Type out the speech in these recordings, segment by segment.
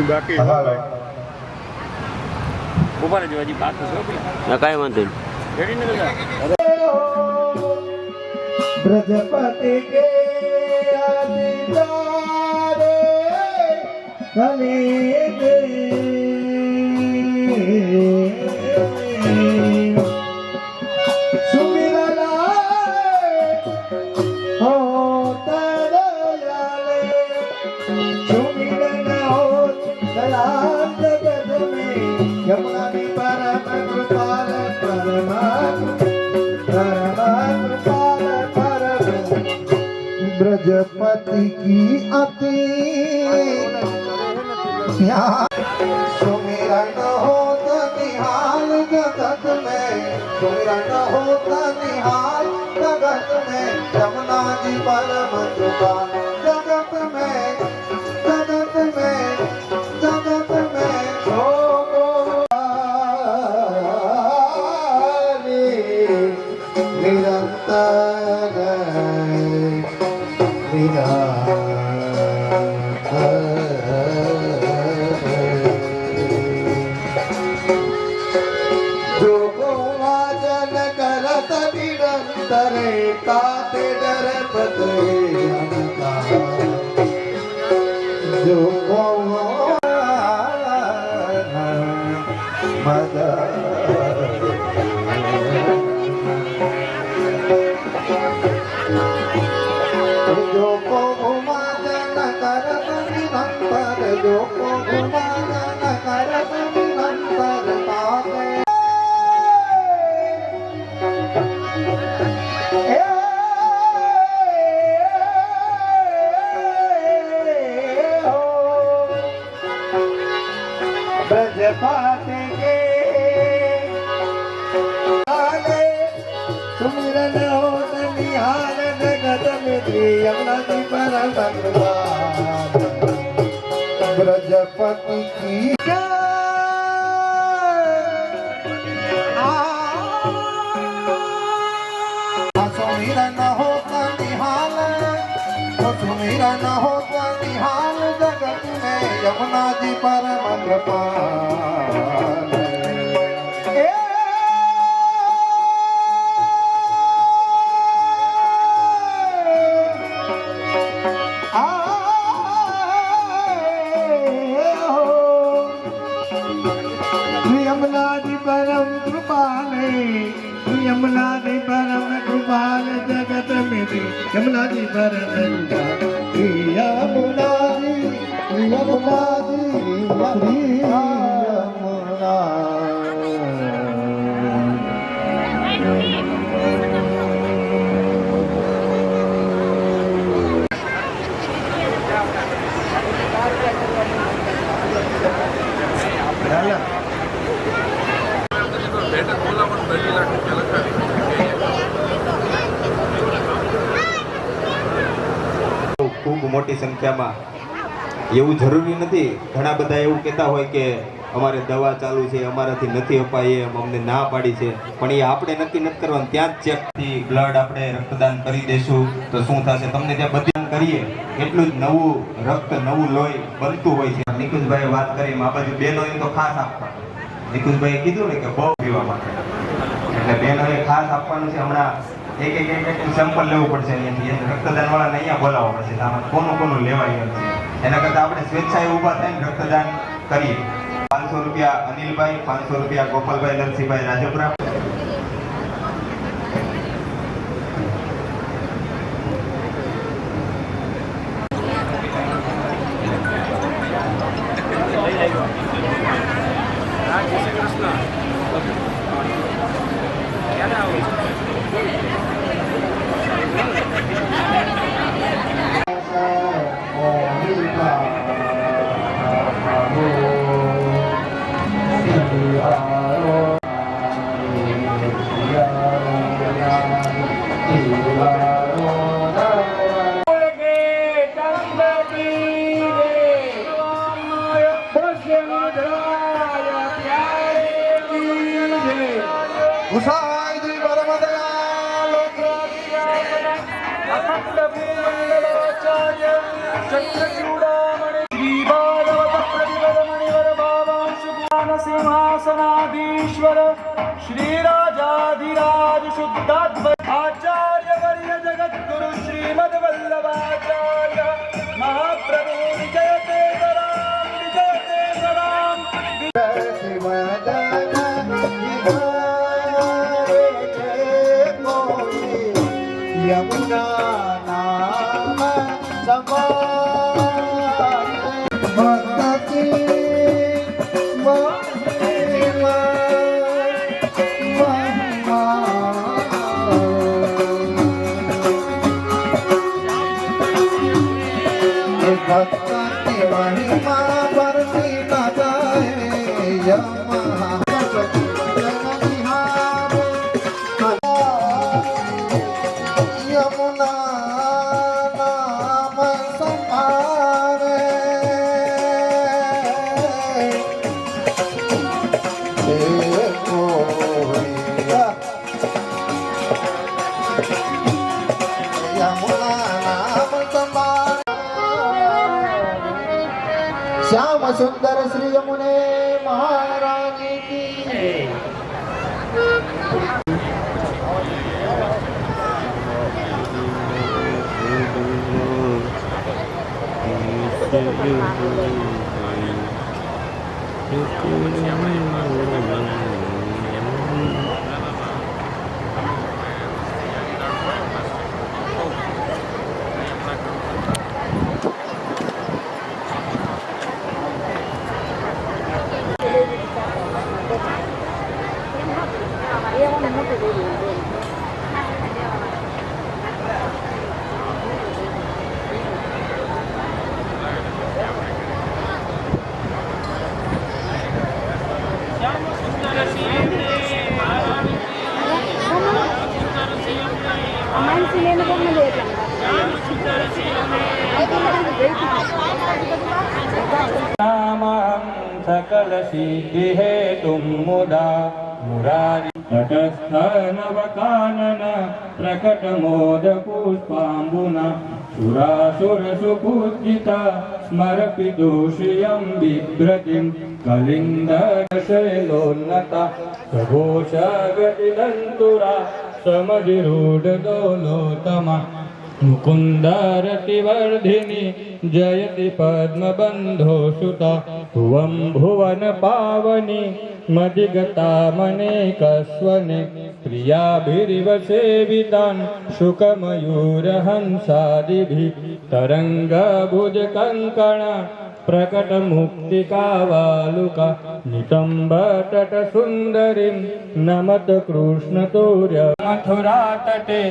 બાકી ઉભા રહેજો હજી બાકી છે પેલા કાંઈ વાંધો નહીં રેડી ને ब्रजपति के अधिकारे खलीद सुमिरना हो तरयाले सुमिरना हो दयाल जगत में यमुनानी परम कृपाल ब्रजपति की अति सुमिरन होता निहाल जगत में सुमिरन होता निहाल जगत में यमुना जी परम कृपा जगत में जगत में जगत में निरंतर जो वाचन करत निरंतर ताते डर जो मद जो को घुमाजन करत निरंतर जो को घुमाजन करत निरंतर ताते ब्रजपति के सुमिरन होत निहाल जगत में यमुना जी परम कृपा ब्रजपति की सुमिरन होत निहाल सुमिरन होत निहाल जगत में यमुना जी परम कृपा यमुना जी परम कृपाले यमुना जी परम कृपाल जगत में यमुना जी परम यमुना जी यमुना जी यमुना ખૂબ મોટી સંખ્યામાં એવું જરૂરી નથી. ઘણા બધા એવું કહેતા હોય કે અમારે દવા ચાલુ છે, અમારાથી નથી અપાય, એમ અમને ના પાડી છે, પણ એ આપણે નક્કી નથી કરવાનું. ત્યાં જ ચેકથી બ્લડ આપણે રક્તદાન કરી દઈશું તો શું થશે, તમને ત્યાં બધી કરીએ એટલું જ નવું રક્ત નવું લોહી બનતું હોય છે. નિકુંજભાઈએ વાત કરી આ બાજુ બહેનોએ તો ખાસ આપવા, નિકુંજભાઈએ કીધું ને કે બહુ પીવા માટે, એટલે બહેનોએ ખાસ આપવાનું છે. હમણાં એક સેમ્પલ લેવું પડશે અહીંયાથી, રક્તદાન વાળાને અહીંયા બોલાવવા પડશે, આમાં કોનું કોનું લેવાય એમ છે. એના કરતાં આપણે સ્વેચ્છાએ ઊભા થઈને રક્તદાન કરીએ. 500 રૂપિયા અનિલભાઈ, 500 રૂપિયા ગોપાલભાઈ નરસિંહભાઈ રાજપુરા. अखंड भूमंडलाचार्य चंद्रचूड़ामणि श्री बालव મહિમા પરથી ન જાય યમુના નામ સમારે श्याम सुंदर श्री यमुने महारानी की सकल सिद्धि हेतुं मुदा मुरारी तटस्थनवकानन प्रकट मोद पुष्पाम्बुना सुरासुर सुपूजिता स्मरपितुषियं बिभ्रतिं कलिन्दशैलोन्नता सघोषगतिदन्तुरा समधिरूढदोलोतमा मुकुन्दारतिवर्धिनी जयति पद्मबन्धो सुता भुवं भुवन पावनी मदिगता मनेकस्वने प्रियाभिरिव सेवितान् शुकमयूरहंसादिभिः तरङ्गभुजकङ्कणा प्रकटमुक्तिकावालुका नितम्बतटसुन्दरीं नमत कृष्णतूर्य मथुरातटे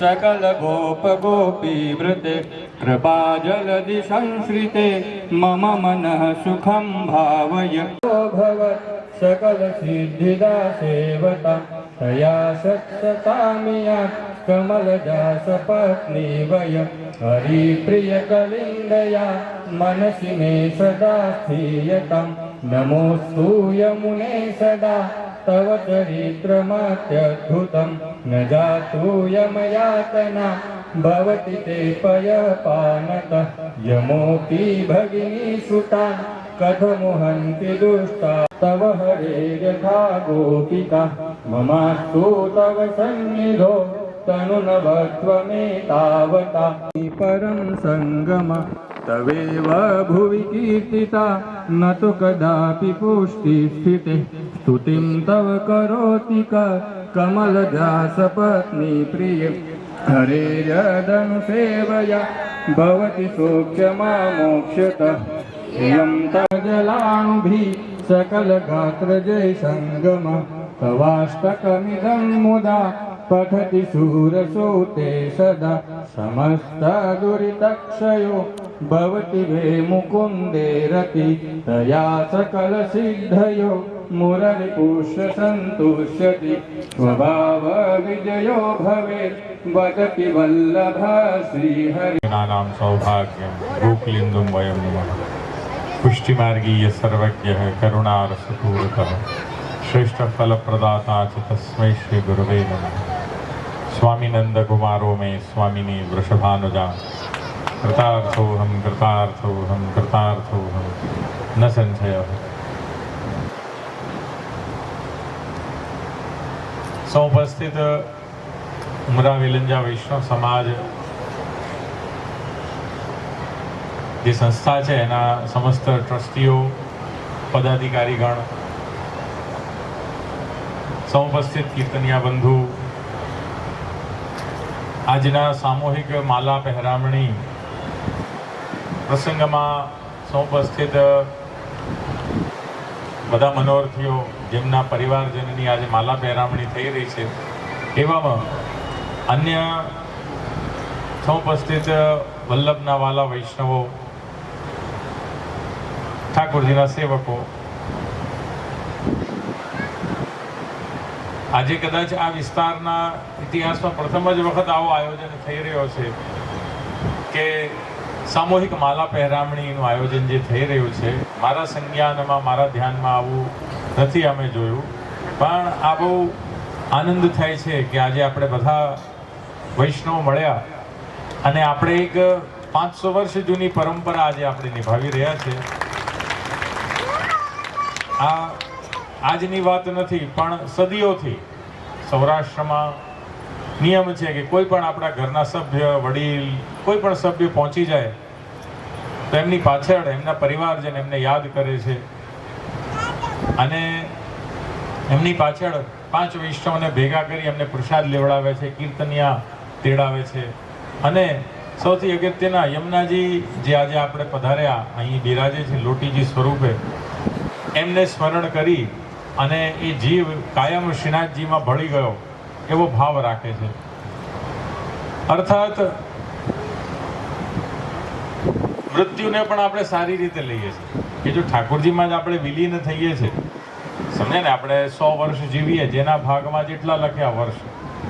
सकल गोपगोपीवृते कृपाजलधि संश्रिते मम मनः सुखं भावय भवत् सकल सिद्धिदा सेवता तया सत्सतामिया कमलदास पत्नी वय हरिप्रियकलिन्दया मनसि मे सदा स्थीयतां नमोऽस्तु यमुने सदा तव चरित्रमत्यद्भुतं न जातु यमयातना भवति ते पयपानतः यमोऽपि भगिनी सुतान् कथमुहन्ति दुष्टा तव हरे यथा गोपिका ममास्तु तव सन्निधो तनुनवत्वमेतावता परं सङ्गम तवेव भुवि कीर्तिता न तु कदापि पुष्टिस्थिते स्तुतिं तव करोति कमलदासपत्नी प्रिय हरेर्यदनुसेवया भवति सौख्यमा मोक्ष्यतः इयं तजलानुभि सकलगात्रजय सङ्गम तवाष्टकमिदं मुदा पठति शूरसोते सदा समस्तदुरितक्षयो भवति वे मुकुन्दे रति तया सकलसिद्धयो मुररिपुष्य सन्तुष्यति स्वभावविजयो भवेत् वदति वल्लभ श्रीहरि नाम सौभाग्यं गोकुलिन्दुं वयं नमः पुष्टिमार्गीय सर्वज्ञः करुणारसपूरकः श्रेष्ठफलप्रदाता च तस्मै श्रीगुरवे नमः स्वामिनन्दकुमारो मे स्वामिनी वृषभानुजा कृतार्थोऽहं कृतार्थोऽहं कृतार्थोऽहं न संशयः समुपस्थित ઉમરા વેલંજા વૈષ્ણવ સમાજ જે સંસ્થા છે એના સમસ્ત ટ્રસ્ટીઓ પદાધિકારીગણ સમુપસ્થિત કીર્તનિયા બંધુ આજના સામૂહિક માલા પહેરામણી પ્રસંગમાં સમુપસ્થિત બધા મનોરથીઓ જેમના પરિવારજનની આજે માલા પહેરામણી થઈ રહી છે એવામાં अन्य समुपस्थित वल्लभना वाला वैष्णवों ઠાકોરજીના સેવકો, આજે કદાચ આ વિસ્તારના ઇતિહાસમાં પ્રથમ જ વખત આવો આયોજન થઈ રહ્યો છે કે સામૂહિક માલા પહેરામણીનું આયોજન જે થઈ રહ્યું છે. મારા સંજ્ઞાનમાં, મારા ધ્યાનમાં આવું નથી અમે જોયું, પણ આ બહુ આનંદ થાય છે કે આજે આપણે બધા વૈષ્ણવ મળ્યા અને આપણે એક 500 વર્ષ જૂની પરંપરા આજે આપણે નિભાવી રહ્યા છે. આ આજની વાત નથી, પણ સદીઓથી સૌરાષ્ટ્રમાં નિયમ છે કે કોઈ પણ આપણા ઘરના સભ્ય, વડીલ, કોઈ પણ સભ્ય પહોંચી જાય તો એમની પાછળ એમના પરિવારજન એમને યાદ કરે છે અને એમની પાછળ 5 વૈષ્ણવને ભેગા કરી એમને પ્રસાદ લેવડાવે છે, કીર્તનિયા તેડાવે છે. અને સૌથી અગત્યના યમુનાજી જે આજે આપણે પધાર્યા અહીં બિરાજે છે લોટીજી સ્વરૂપે, એમને સ્મરણ કરી અને એ જીવ કાયમ શ્રીનાથજીમાં ભળી ગયો એવો ભાવ રાખે છે. અર્થાત મૃત્યુને પણ આપણે સારી રીતે લઈએ છીએ કે જો ઠાકોરજીમાં જ આપણે વિલીન થઈએ છીએ, સમજે ને, આપણે 100 વર્ષ જીવીએ, જેના ભાગમાં જેટલા લખ્યા વર્ષ,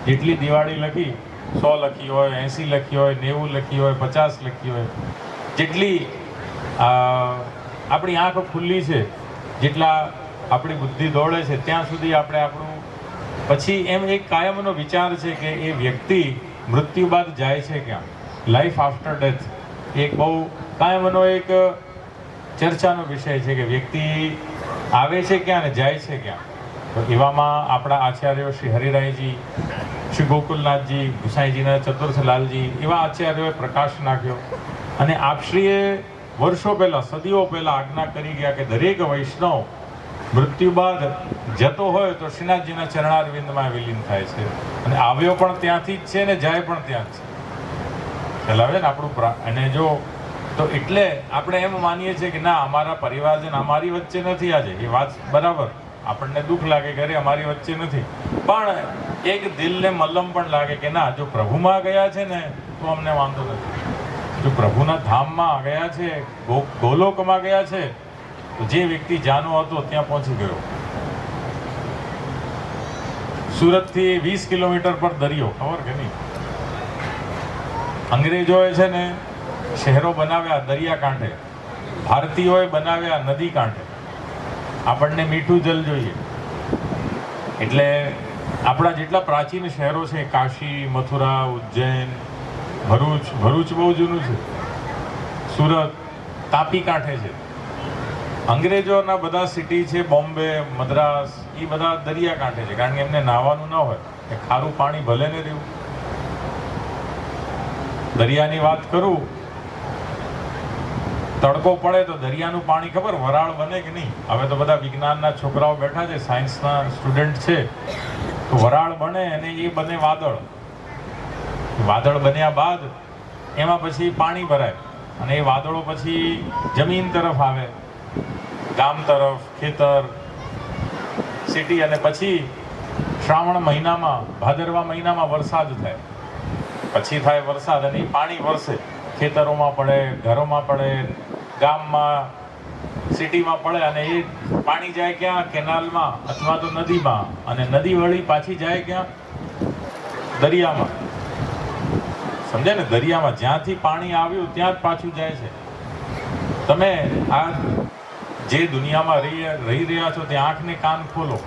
જેટલી દિવાળી લખી 100 લખી હોય, 80 લખી હોય, 90 લખી હોય, 50 લખી હોય, જેટલી આપણી આંખ ખુલ્લી છે, જેટલા આપણી બુદ્ધિ દોડે છે, ત્યાં સુધી આપણે આપણું પછી એમ એક કાયમનો વિચાર છે કે એ વ્યક્તિ મૃત્યુ બાદ જાય છે ક્યાં, લાઈફ આફ્ટર ડેથ. એક બહુ કાયમનો એક ચર્ચાનો વિષય છે કે વ્યક્તિ આવે છે ક્યાં ને જાય છે ક્યાં. તો એવામાં આપણા આચાર્યો શ્રી હરિરાયજી, શ્રી ગોકુલનાથજી, ગુસાઈજીના ચતુર્થલાલજી, એવા આચાર્યોએ પ્રકાશ નાખ્યો અને આપશ્રીએ વર્ષો પહેલાં, સદીઓ પહેલાં આજ્ઞા કરી ગયા કે દરેક વૈષ્ણવ મૃત્યુ બાદ જતો હોય તો શ્રીનાથજીના ચરણારવિંદમાં વિલીન થાય છે અને આવ્યો પણ ત્યાંથી જ છે ને જાય પણ ત્યાં જ છે. ચલાવે ને આપણું. અને જો તો એટલે આપણે એમ માનીએ છીએ કે ના, અમારા પરિવારજન અમારી વચ્ચે નથી આજે. એ વાત બરાબર, આપણને દુઃખ લાગે કે અરે અમારી વચ્ચે નથી, પણ એક દિલને મલમ પણ લાગે કે ના, જો પ્રભુમાં ગયા છે ને તો અમને વાંધો નથી. જો પ્રભુના ધામમાં ગયા છે, ગોલોકમાં ગયા છે, તો જે વ્યક્તિ જાનો હતો ત્યાં પહોંચી ગયો. સુરતથી 20 કિલોમીટર પર દરિયો, ખબર કે નહીં? અંગ્રેજોએ છે ને શહેરો બનાવ્યા દરિયા કાંઠે, ભારતીયોએ બનાવ્યા નદી કાંઠે. આપણને મીઠું જલ જોઈએ એટલે આપણા જેટલા પ્રાચીન શહેરો છે, કાશી, મથુરા, ઉજ્જૈન, ભરૂચ બહુ જૂનું છે, સુરત તાપી કાંઠે છે. અંગ્રેજોના બધા સિટી છે, બોમ્બે, મદ્રાસ, એ બધા દરિયા કાંઠે છે, કારણ કે એમને નાહવાનું ન હોય, એ ખારું પાણી ભલે ને રહ્યું. દરિયાની વાત કરું, તડકો પડે તો દરિયાનું પાણી ખબર વરાળ બને કે નહીં? હવે તો બધા વિજ્ઞાનના છોકરાઓ બેઠા છે, સાયન્સના સ્ટુડન્ટ છે, તો વરાળ બને અને એ બને વાદળ. વાદળ બન્યા બાદ એમાં પછી પાણી ભરાય અને એ વાદળો પછી જમીન તરફ આવે, ગામ તરફ, ખેતર, સિટી, અને પછી શ્રાવણ મહિનામાં, ભાદરવા મહિનામાં વરસાદ થાય. પછી થાય વરસાદ અને પાણી વરસે, ખેતરોમાં પડે, ઘરોમાં પડે, ગામમાં, સિટીમાં પડે અને એ પાણી જાય ક્યાં? કેનાલમાં અથવા તો નદીમાં, અને નદી વળી પાછી જાય ક્યાં? દરિયામાં. સમજે ને? દરિયામાં જ્યાંથી પાણી આવ્યું ત્યાં જ પાછું જાય છે. તમે આ જે દુનિયામાં રહી રહ્યા છો ત્યાં આંખને કાન ખોલો,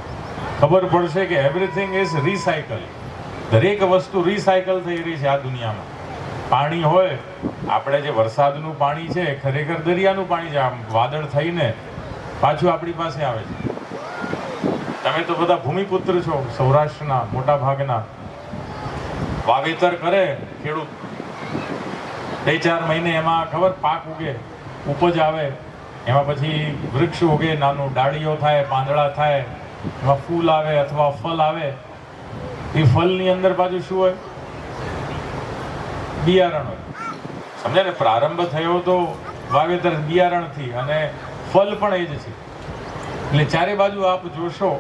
ખબર પડશે કે એવરીથિંગ ઇઝ રિસાયકલ. દરેક વસ્તુ રિસાયકલ થઈ રહી છે આ દુનિયામાં. પાણી હોય, આપણે જે વરસાદનું પાણી છે ખરેખર દરિયાનું પાણી છે, આમ વાદળ થઈને પાછું આપણી પાસે આવે છે. તમે તો બધા ભૂમિપુત્ર છો, સૌરાષ્ટ્રના મોટા ભાગના. વાવેતર કરે ખેડૂત, 2-4 મહિને એમાં ખબર પાક ઉગે, ઉપજ આવે, એમાં પછી વૃક્ષ ઉગે, નાનું ડાળીઓ થાય, પાંદડા થાય, એમાં ફૂલ આવે અથવા ફળ આવે. એ ફળની અંદર પાછું શું હોય? બિયારણ હોય. સમજે ને? પ્રારંભ થયો તો વાવેતર બિયારણથી અને ફળ પણ એ જ છે. એટલે ચારે બાજુ આપ જોશો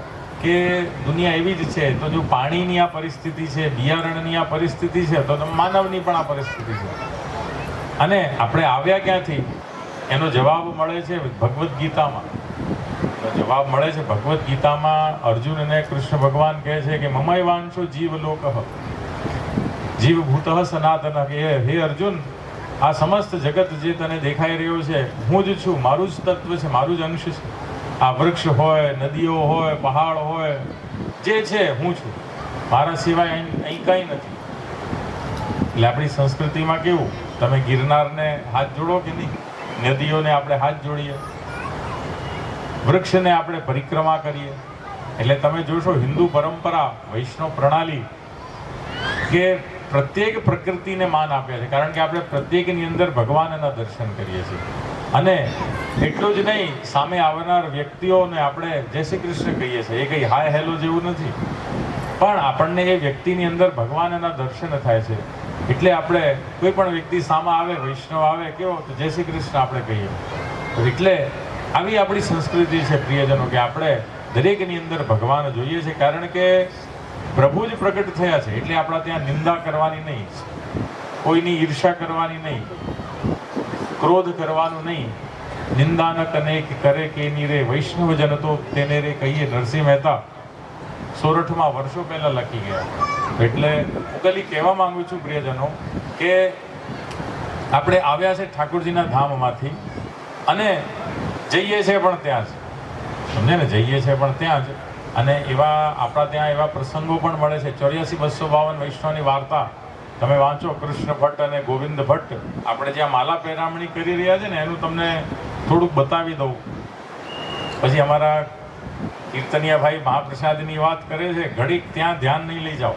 કે દુનિયા એવી જ છે. તો જો પાણીની આ પરિસ્થિતિ છે, બિયારણની આ પરિસ્થિતિ છે, તો માનવની પણ આ પરિસ્થિતિ છે. અને આપણે આવ્યા ક્યાંથી? એનો જવાબ મળે છે ભગવદ્ ગીતામાં. જવાબ મળે છે ભગવદ્ ગીતામાં. અર્જુનને કૃષ્ણ ભગવાન કહે છે કે મમૈવાંશો જીવલોક જીવભૂત સનાતન, કે હે અર્જુન, આ સમસ્ત જગત જે તને દેખાઈ રહ્યો છે હું જ છું, મારું જ તત્વ છે, મારું જ અંશ છે. આ વૃક્ષ હોય, નદીઓ હોય, પહાડ હોય, જે છે હું છું, મારા સિવાય અહીં કંઈ નથી. એટલે આપણી સંસ્કૃતિમાં કેવું, તમે ગિરનારને હાથ જોડો કે નહીં? નદીઓને આપણે હાથ જોડીએ, વૃક્ષને આપણે પરિક્રમા કરીએ. એટલે તમે જોશો હિન્દુ પરંપરા, વૈષ્ણવ પ્રણાલી કે પ્રત્યેક પ્રકૃતિને માન આપ્યા છે, કારણ કે આપણે પ્રત્યેકની અંદર ભગવાનના દર્શન કરીએ છીએ. અને એટલું જ નહીં, સામે આવનાર વ્યક્તિઓને આપણે જય શ્રી કૃષ્ણ કહીએ છીએ. એ કંઈ હાય હેલો જેવું નથી, પણ આપણને એ વ્યક્તિની અંદર ભગવાનના દર્શન થાય છે. એટલે આપણે કોઈ પણ વ્યક્તિ સામે આવે, વૈષ્ણવ આવે, કેવો તો જય શ્રી કૃષ્ણ આપણે કહીએ. એટલે આવી આપણી સંસ્કૃતિ છે પ્રિયજનો, કે આપણે દરેકની અંદર ભગવાન જોઈએ છે, કારણ કે પ્રભુ જ પ્રગટ થયા છે. એટલે આપણા ત્યાં નિંદા કરવાની નહીં, કોઈની ઈર્ષા કરવાની નહીં, ક્રોધ કરવાનું નહીં. નિંદા ન કનેક કરે કે ની રે, વૈષ્ણવ જન તો તેને રે કહીએ. નરસિંહ મહેતા સોરઠમાં વર્ષો પહેલા લખી ગયા. એટલે હું ખાલી કહેવા માંગુ છું પ્રિયજનો કે આપણે આવ્યા છે ઠાકોરજીના ધામમાંથી, અને જઈએ છે પણ ત્યાં જ, સમજે ને, જઈએ છે પણ ત્યાં જ. અને એવા આપણા ત્યાં એવા પ્રસંગો પણ મળે છે. 84-252 વૈષ્ણવની વાર્તા તમે વાંચો, કૃષ્ણ ભટ્ટ અને ગોવિંદ ભટ્ટ. આપણે જ્યાં માલા પહેરામણી કરી રહ્યા છે ને એનું તમને થોડુંક બતાવી દઉં. પછી અમારા કીર્તનિયા ભાઈ મહાપ્રસાદની વાત કરે છે, ઘડીક ત્યાં ધ્યાન નહીં લઈ જાઓ.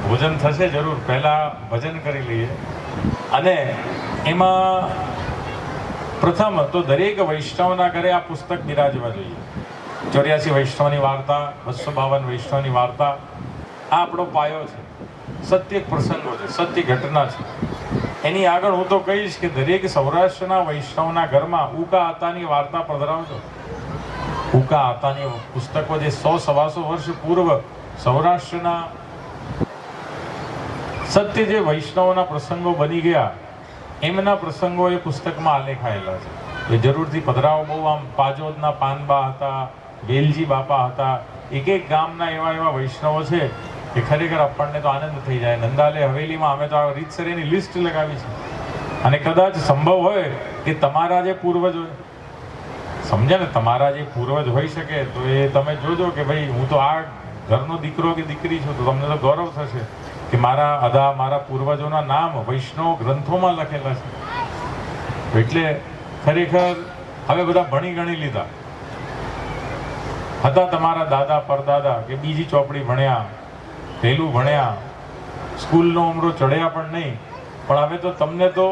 ભોજન થશે જરૂર, પહેલા ભજન કરી લઈએ. અને એમાં પ્રથમ તો દરેક વૈષ્ણવના ઘરે આ પુસ્તક બિરાજવા જોઈએ. 84 વૈષ્ણવની વાર્તા, 252 વૈષ્ણવની વાર્તા, આ આપણો પાયો છે. સત્ય પ્રસંગો છે, સત્ય ઘટના છે. એની આગળ હું તો કહીશ કે દરેક સૌરાષ્ટ્રના વૈષ્ણવના ઘરમાં ઉકા આતાની વાર્તા પધરાવજો. ઉકા આતાની પુસ્તકો જે 100-125 વર્ષ પૂર્વ સૌરાષ્ટ્રના સત્ય જે વૈષ્ણવના પ્રસંગો બની ગયા, એમના પ્રસંગો એ પુસ્તકમાં આલેખાયેલા છે. એ જરૂરથી પધરાવો. બહુ આમ પાજોદના પાનબા હતા, વેલજી બાપા હતા, એક ગામના એવા વૈષ્ણવો છે કે ખરેખર આપણને તો આનંદ થઈ જાય. નંદાલે હવેલીમાં અમે તો આ રીતસર એની લિસ્ટ લગાવી છે. અને કદાચ સંભવ હોય કે તમારા જે પૂર્વજ હોય, સમજ્યા ને, તમારા જે પૂર્વજ હોઈ શકે, તો એ તમે જોજો કે ભાઈ હું તો આ ઘરનો દીકરો કે દીકરી છું, તો તમને તો ગૌરવ થશે કે મારા પૂર્વજોના નામ વૈષ્ણવ ગ્રંથોમાં લખેલા છે. એટલે ખરેખર હવે બધા ભણી ગણી લીધા હતા. તમારા દાદા પરદાદા કે બીજી ચોપડી ભણ્યા, પહેલું ભણ્યા, સ્કૂલનો ઉમરો ચડ્યા પણ નહીં. પણ હવે તો તમને તો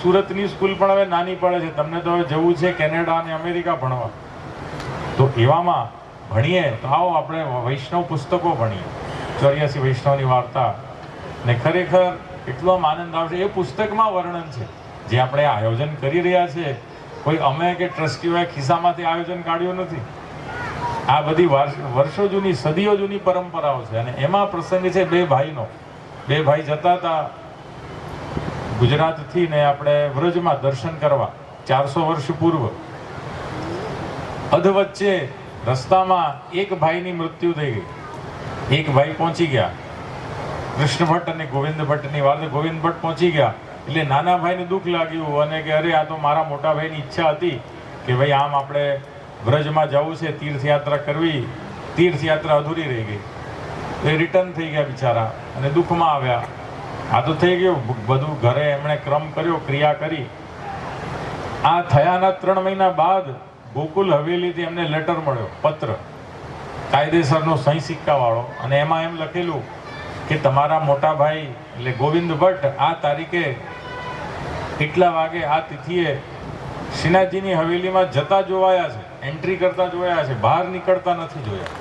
સુરતની સ્કૂલ પણ હવે નાની પડે છે. તમને તો હવે જવું છે કેનેડા અને અમેરિકા ભણવા. તો એવામાં ભણીએ તો આવો આપણે વૈષ્ણવ પુસ્તકો ભણીએ. 84 વૈષ્ણવની વાર્તા ને ખરેખર એટલો આનંદ આવશે. એ પુસ્તકમાં વર્ણન છે જે આપણે આયોજન કરી રહ્યા છે. કોઈ અમે કે ટ્રસ્ટીઓએ ખિસ્સામાંથી આયોજન કાઢ્યું નથી. આ બધી વર્ષો જૂની, સદીઓ જૂની પરંપરાઓ છે. અને એમાં પ્રસંગ છે બે ભાઈનો. બે ભાઈ જતા હતા ગુજરાતથી ને આપણે વ્રજમાં દર્શન કરવા 400 વર્ષ પૂર્વ. અધવચ્ચે રસ્તામાં એક ભાઈની મૃત્યુ થઈ ગઈ. એક ભાઈ પહોંચી ગયા. કૃષ્ણ ભટ્ટ અને ગોવિંદ ભટ્ટની વાત. ગોવિંદ ભટ્ટ પહોંચી ગયા એટલે નાના ભાઈને દુઃખ લાગ્યું અને કે અરે આ તો મારા મોટા ભાઈની ઈચ્છા હતી કે ભાઈ આમ આપણે વ્રજમાં જવું છે, તીર્થયાત્રા કરવી. તીર્થયાત્રા અધૂરી રહી ગઈ. એ રિટર્ન થઈ ગયા બિચારા અને દુઃખમાં આવ્યા. આ તો થઈ ગયું બધું. ઘરે એમણે ક્રમ કર્યો, ક્રિયા કરી. આ થયાના 3 મહિના બાદ ગોકુલ હવેલીથી એમને લેટર મળ્યો, પત્ર, કાયદેસરનો સહી સિક્કા વાળો. અને એમાં એમ લખેલું કે તમારા મોટા ભાઈ એટલે ગોવિંદ ભટ્ટ આ તારીખે એટલા વાગે આ તિથિએ શ્રીનાથજીની હવેલીમાં જતા જોવાયા છે, એન્ટ્રી કરતા જોયા છે, બહાર નીકળતા નથી જોયા.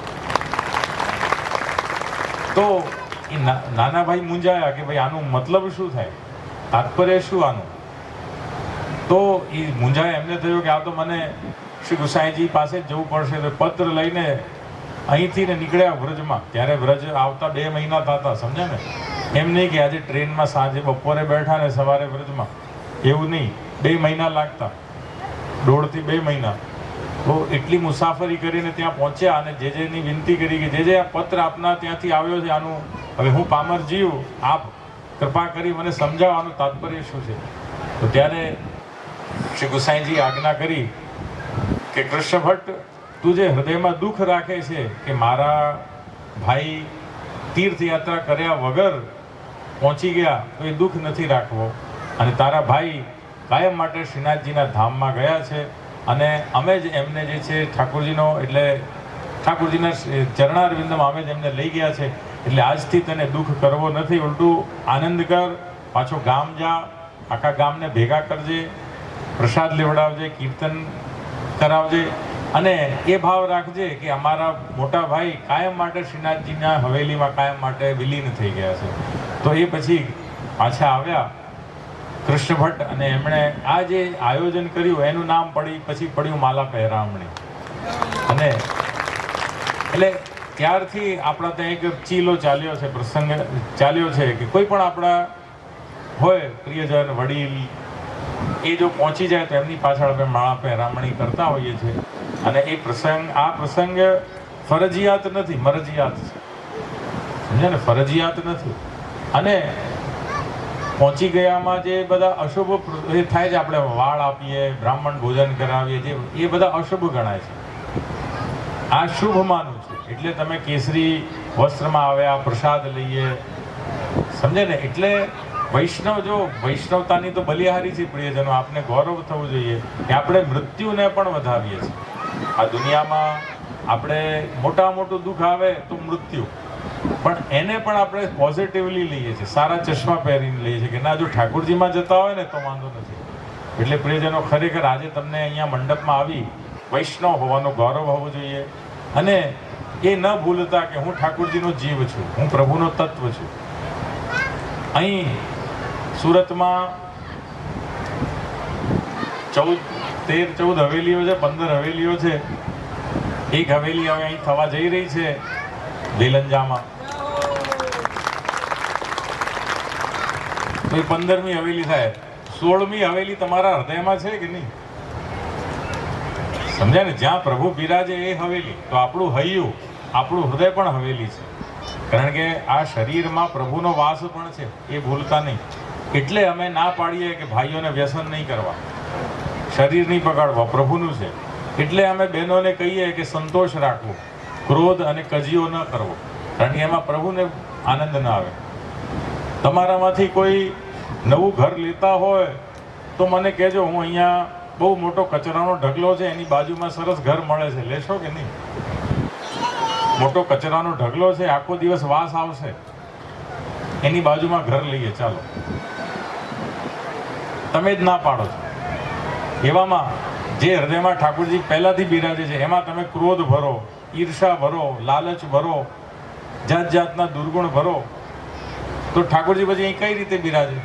તો એ નાના ભાઈ મૂંઝાયા કે ભાઈ આનું મતલબ શું થાય, તાત્પર્ય શું આનું. તો એ મૂંઝાયા. એમને થયું કે આ તો મને શ્રી ગુસાઈજી પાસે જ જવું પડશે. તો પત્ર લઈને અહીંથી ને નીકળ્યા વ્રજમાં. ત્યારે વ્રજ આવતા 2 મહિના થતા, સમજ્યા ને. એમ નહીં કે આજે ટ્રેનમાં સાંજે બપોરે બેઠા ને સવારે વ્રજમાં, એવું નહીં. 2 મહિના લાગતા, 1.5 થી 2 મહિના. તો એટલી મુસાફરી કરીને ત્યાં પહોંચ્યા અને જેજેની વિનંતી કરી કે જેજે આ પત્ર આપના ત્યાંથી આવ્યો છે, આનું હવે હું પામર જીવ, આપ કૃપા કરી મને સમજાવો આનું તાત્પર્ય શું છે. તો ત્યારે શ્રી ગુસાઈજી આજ્ઞા કરી કે કૃષ્ણ ભટ્ટ, તું જે હૃદયમાં દુઃખ રાખે છે કે મારા ભાઈ તીર્થયાત્રા કર્યા વગર પહોંચી ગયા, તો એ દુઃખ નથી રાખવો. અને તારા ભાઈ કાયમ માટે શ્રીનાથજીના ધામમાં ગયા છે અને અમે જ એમને જે છે ઠાકોરજીનો એટલે ઠાકોરજીના ચરણારવિંદમાં અમે જ એમને લઈ ગયા છે. એટલે આજથી તને દુઃખ કરવો નથી, ઉલટું આનંદ કર. પાછો ગામ જા, આખા ગામને ભેગા કરજે, પ્રસાદ લેવડાવજે, કીર્તન કરાવજે અને એ ભાવ રાખજે કે અમારા મોટા ભાઈ કાયમ માટે શ્રીનાથજીના હવેલીમાં કાયમ માટે વિલીન થઈ ગયા છે. તો એ પછી પાછા આવ્યા કૃષ્ણ ભટ્ટ અને એમણે આ જે આયોજન કર્યું એનું નામ પછી પડ્યું માલા પહેરામણી. અને એટલે ત્યારથી આપણા ત્યાં એક ચીલો ચાલ્યો છે, પ્રસંગ ચાલ્યો છે કે કોઈ પણ આપણા હોય પ્રિયજન વડીલ એ જો પહોંચી જાય તો એમની પાછળ આપણે માળા પહેરામણી કરતા હોઈએ છીએ. અને એ આ પ્રસંગ ફરજિયાત નથી, મરજિયાત છે. સમજ્યા ને? ફરજિયાત નથી. અને પહોંચી ગયામાં જે બધા અશુભ એ થાય છે, આપણે વાળ આપીએ, બ્રાહ્મણ ભોજન કરાવીએ, જે એ બધા અશુભ ગણાય છે. આ શુભ માનું છે. એટલે તમે કેસરી વસ્ત્રમાં આવ્યા, પ્રસાદ લઈએ, સમજે ને? એટલે વૈષ્ણવતાની તો બલિહારી છે પ્રિયજનો. આપને ગૌરવ થવું જોઈએ કે આપણે મૃત્યુને પણ વધાવીએ છીએ. આ દુનિયામાં આપણે મોટું દુઃખ આવે તો મૃત્યુ, પણ એને પણ આપણે પોઝિટિવલી લઈએ છીએ, સારા ચશ્મા પહેરીને લઈએ છીએ કે ના, જો ઠાકોરજીમાં જતા હોય ને તો વાંધો નથી. એટલે પ્રિયજનો, ખરેખર આજે તમને અહીંયા મંડપમાં આવી વૈષ્ણવ હોવાનો ગૌરવ હોવું જોઈએ. અને એ ન ભૂલતા કે હું ઠાકોરજીનો જીવ છું, હું પ્રભુનો તત્વ છું. અહીં સુરતમાં 13-14 હવેલીઓ છે, 15 હવેલીઓ છે. એક હવેલી હવે અહીં થવા જઈ રહી છે દેલંજામાં. તો એ 15મી હવેલી થાય. 16મી હવેલી તમારા હૃદયમાં છે કે નહીં? સમજ્યા ને? જ્યાં પ્રભુ બિરાજે એ હવેલી. તો આપણું હૈયું, આપણું હૃદય પણ હવેલી છે. કારણ કે આ શરીરમાં પ્રભુનો વાસ પણ છે, એ ભૂલતા નહીં. એટલે અમે ના પાડીએ કે ભાઈઓને વ્યસન નહીં કરવા, શરીર નહીં બગાડવા, પ્રભુનું છે. એટલે અમે બહેનોને કહીએ કે સંતોષ રાખવો, ક્રોધ અને કજીઓ ન કરવો, કારણ કે એમાં પ્રભુને આનંદ ન આવે. તમારામાંથી કોઈ નવું ઘર લેતા હોય તો મને કહેજો, હું અહીંયા બહુ મોટો કચરાનો ઢગલો છે, એની બાજુમાં સરસ ઘર મળે છે, લેશો કે નહીં? મોટો કચરાનો ઢગલો છે, આખો દિવસ વાસ આવશે, એની બાજુમાં ઘર લઈએ, ચાલો. તમે જ ના પાડો છો. એવામાં જે હૃદયમાં ઠાકોરજી પહેલાથી બિરાજે છે એમાં તમે ક્રોધ ભરો, ઈર્ષા ભરો, લાલચ ભરો, જાત જાતના દુર્ગુણ ભરો, તો ઠાકોરજી પછી અહીં કઈ રીતે બિરાજે?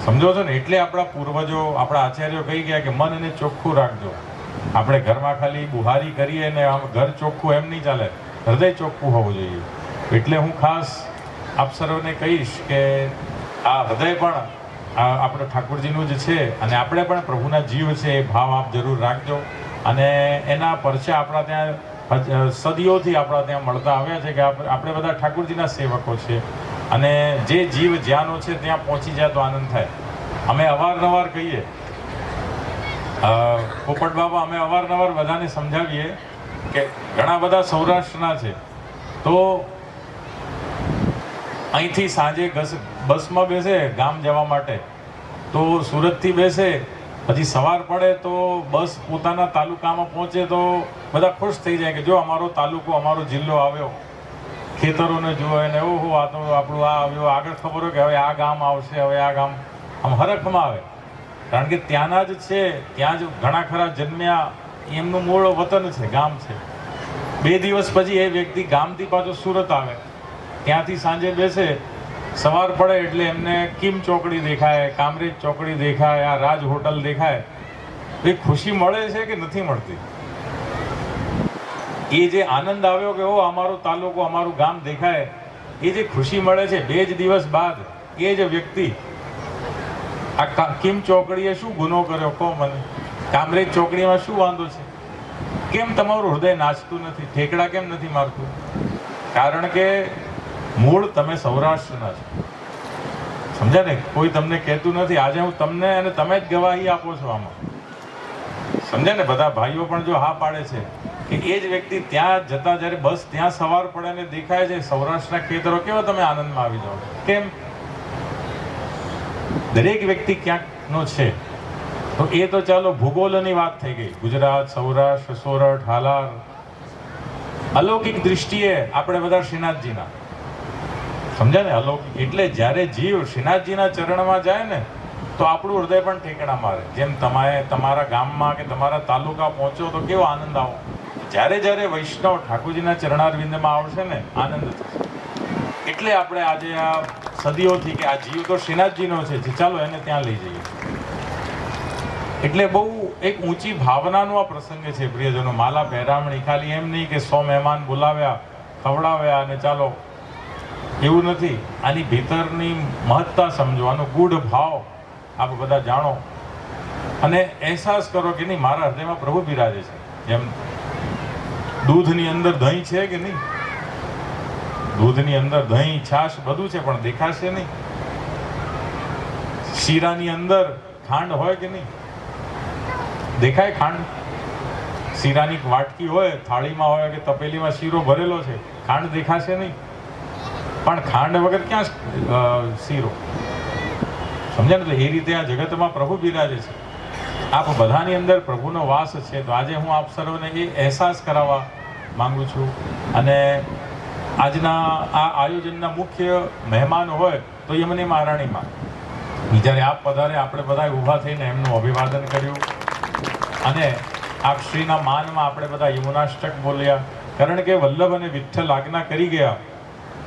સમજો છો ને? એટલે આપણા પૂર્વજો, આપણા આચાર્યો કહી ગયા કે મન એને ચોખ્ખું રાખજો. આપણે ઘરમાં ખાલી બુહારી કરીએ ને આમ ઘર ચોખ્ખું એમ નહીં ચાલે, હૃદય ચોખ્ખું હોવું જોઈએ. એટલે હું ખાસ આપ સર્વને કહીશ કે આ હૃદય પણ આપણે ઠાકોરજીનું જ છે અને આપણે પણ પ્રભુના જીવ છે, એ ભાવ આપ જરૂર રાખજો. અને એના પરચા આપણા ત્યાં સદીઓથી આપણા ત્યાં મળતા આવ્યા છે કે આપણે બધા ઠાકોરજીના સેવકો છે. અને જે જીવ જ્યાંનો છે ત્યાં પહોંચી જાય તો આનંદ થાય. અમે અવારનવાર કહીએ, પોપટ બાબા, અમે અવારનવાર બધાને સમજાવીએ કે ઘણા બધા સૌરાષ્ટ્રના છે, તો અહીંથી સાંજે બસમાં બેસે ગામ જવા માટે, તો સુરતથી બેસે, પછી સવાર પડે તો બસ પોતાના તાલુકામાં પહોંચે તો બધા ખુશ થઈ જાય કે જો અમારો તાલુકો, અમારો જિલ્લો આવ્યો. ખેતરોને જુઓ એને, ઓહો આ તો આપણું આ આવ્યો, આગળ ખબર હોય કે હવે આ ગામ આવશે, હવે આ ગામ, આમ હરખમાં આવે. કારણ કે ત્યાંના જ છે, ત્યાં જ ઘણા ખરા જન્મ્યા, એમનું મૂળ વતન છે, ગામ છે. 2 દિવસ પછી એ વ્યક્તિ ગામથી પાછો સુરત આવે, ત્યાંથી સાંજે બેસે, સવાર પડે એટલે એમને કિમ ચોકડી દેખાય, કામરેજ ચોકડી દેખાય, આ રાજ હોટલ દેખાય. એ ખુશી મળે છે કે નથી મળતી? એ જે આનંદ આવ્યો કે ઓ અમારો તાલુકો, અમારું ગામ દેખાય, એ જે ખુશી મળે છે, 2 જ દિવસ બાદ એ જ વ્યક્તિ આ કિમ ચોકડીએ શું ગુનો કર્યો કહો મને? કામરેજ ચોકડીમાં શું વાંધો છે? કેમ તમારું હૃદય નાચતું નથી? ઠેકડા કેમ નથી મારતું? કારણ કે મૂળ તમે સૌરાષ્ટ્રના છો. સમજ્યા ને? કોઈ તમને કહેતું નથી. આજે હું તમને અને તમે જ ગવાહી આપો છો આમાં. સમજ્યા ને? બધા ભાઈઓ પણ જો હા પાડે છે કે એ જ વ્યક્તિ ત્યાં જતા જ્યારે બસ ત્યાં સવાર પડે ને દેખાય છે સૌરાષ્ટ્રના ખેતરો, કેવા તમે આનંદમાં આવી જાઓ. કેમ? દરેક વ્યક્તિ ક્યાંકનો છે. તો એ તો ચાલો ભૂગોળની વાત થઈ ગઈ. ગુજરાત, સૌરાષ્ટ્ર, સોરઠ, હાલાર. અલૌકિક દૃષ્ટિએ આપણે બધા શ્રીનાથજીના. સમજ્યા ને? અલૌકિક એટલે જ્યારે જીવ શ્રીનાથજીના ચરણમાં જાય ને તો આપણું હૃદય પણ ઠેકડા મારે. જેમ તમે તમારા ગામમાં કે તમારા તાલુકા પહોંચો તો કેવો આનંદ આવો. જ્યારે જ્યારે વૈષ્ણવ ઠાકોરજીના ચરણારવિંદમાં આવશે ને આનંદ થશે. એટલે આપણે આજે આ સદીઓથી કે આ જીવ તો શ્રીનાથજીનો છે, ચાલો એને ત્યાં લઈ જઈએ. એટલે બહુ એક ઊંચી ભાવનાનો આ પ્રસંગ છે પ્રિયજનો. માલા પહેરામણી ખાલી એમ નહીં કે 100 મહેમાન બોલાવ્યા, ખવડાવ્યા અને ચાલો, એવું નથી. આની ભીતરની મહત્તા સમજો, આનો ગૂઢ ભાવ આપ બધા જાણો અને અહેસાસ કરો કે નહીં મારા હૃદયમાં પ્રભુ બિરાજે છે. જેમ દૂધની અંદર દહીં છે કે નહીં? દૂધની અંદર દહીં, છાશ બધું છે પણ દેખાશે નહીં. શીરાની અંદર ખાંડ હોય કે નહીં? દેખાય ખાંડ? શીરાની વાટકી હોય, થાળીમાં હોય કે તપેલીમાં શીરો ભરેલો છે, ખાંડ દેખાશે નહીં. પણ ખાંડ વગર ક્યાં શીરો? સમજ્યા ને? એ રીતે આ જગતમાં પ્રભુ બિરાજે છે. આપ બધાની અંદર પ્રભુનો વાસ છે. તો આજે હું આપ સર્વને એ અહેસાસ કરાવવા માંગુ છું. અને આજના આ આયોજનના મુખ્ય મહેમાન હોય તો યમની મહારાણીમાં. જ્યારે આપ પધારે આપણે બધા ઊભા થઈને એમનું અભિવાદન કર્યું અને આપ શ્રીના માનમાં આપણે બધા યમુનાષ્ટક બોલ્યા. કારણ કે વલ્લભ અને વિઠ્ઠલ આજ્ઞા કરી ગયા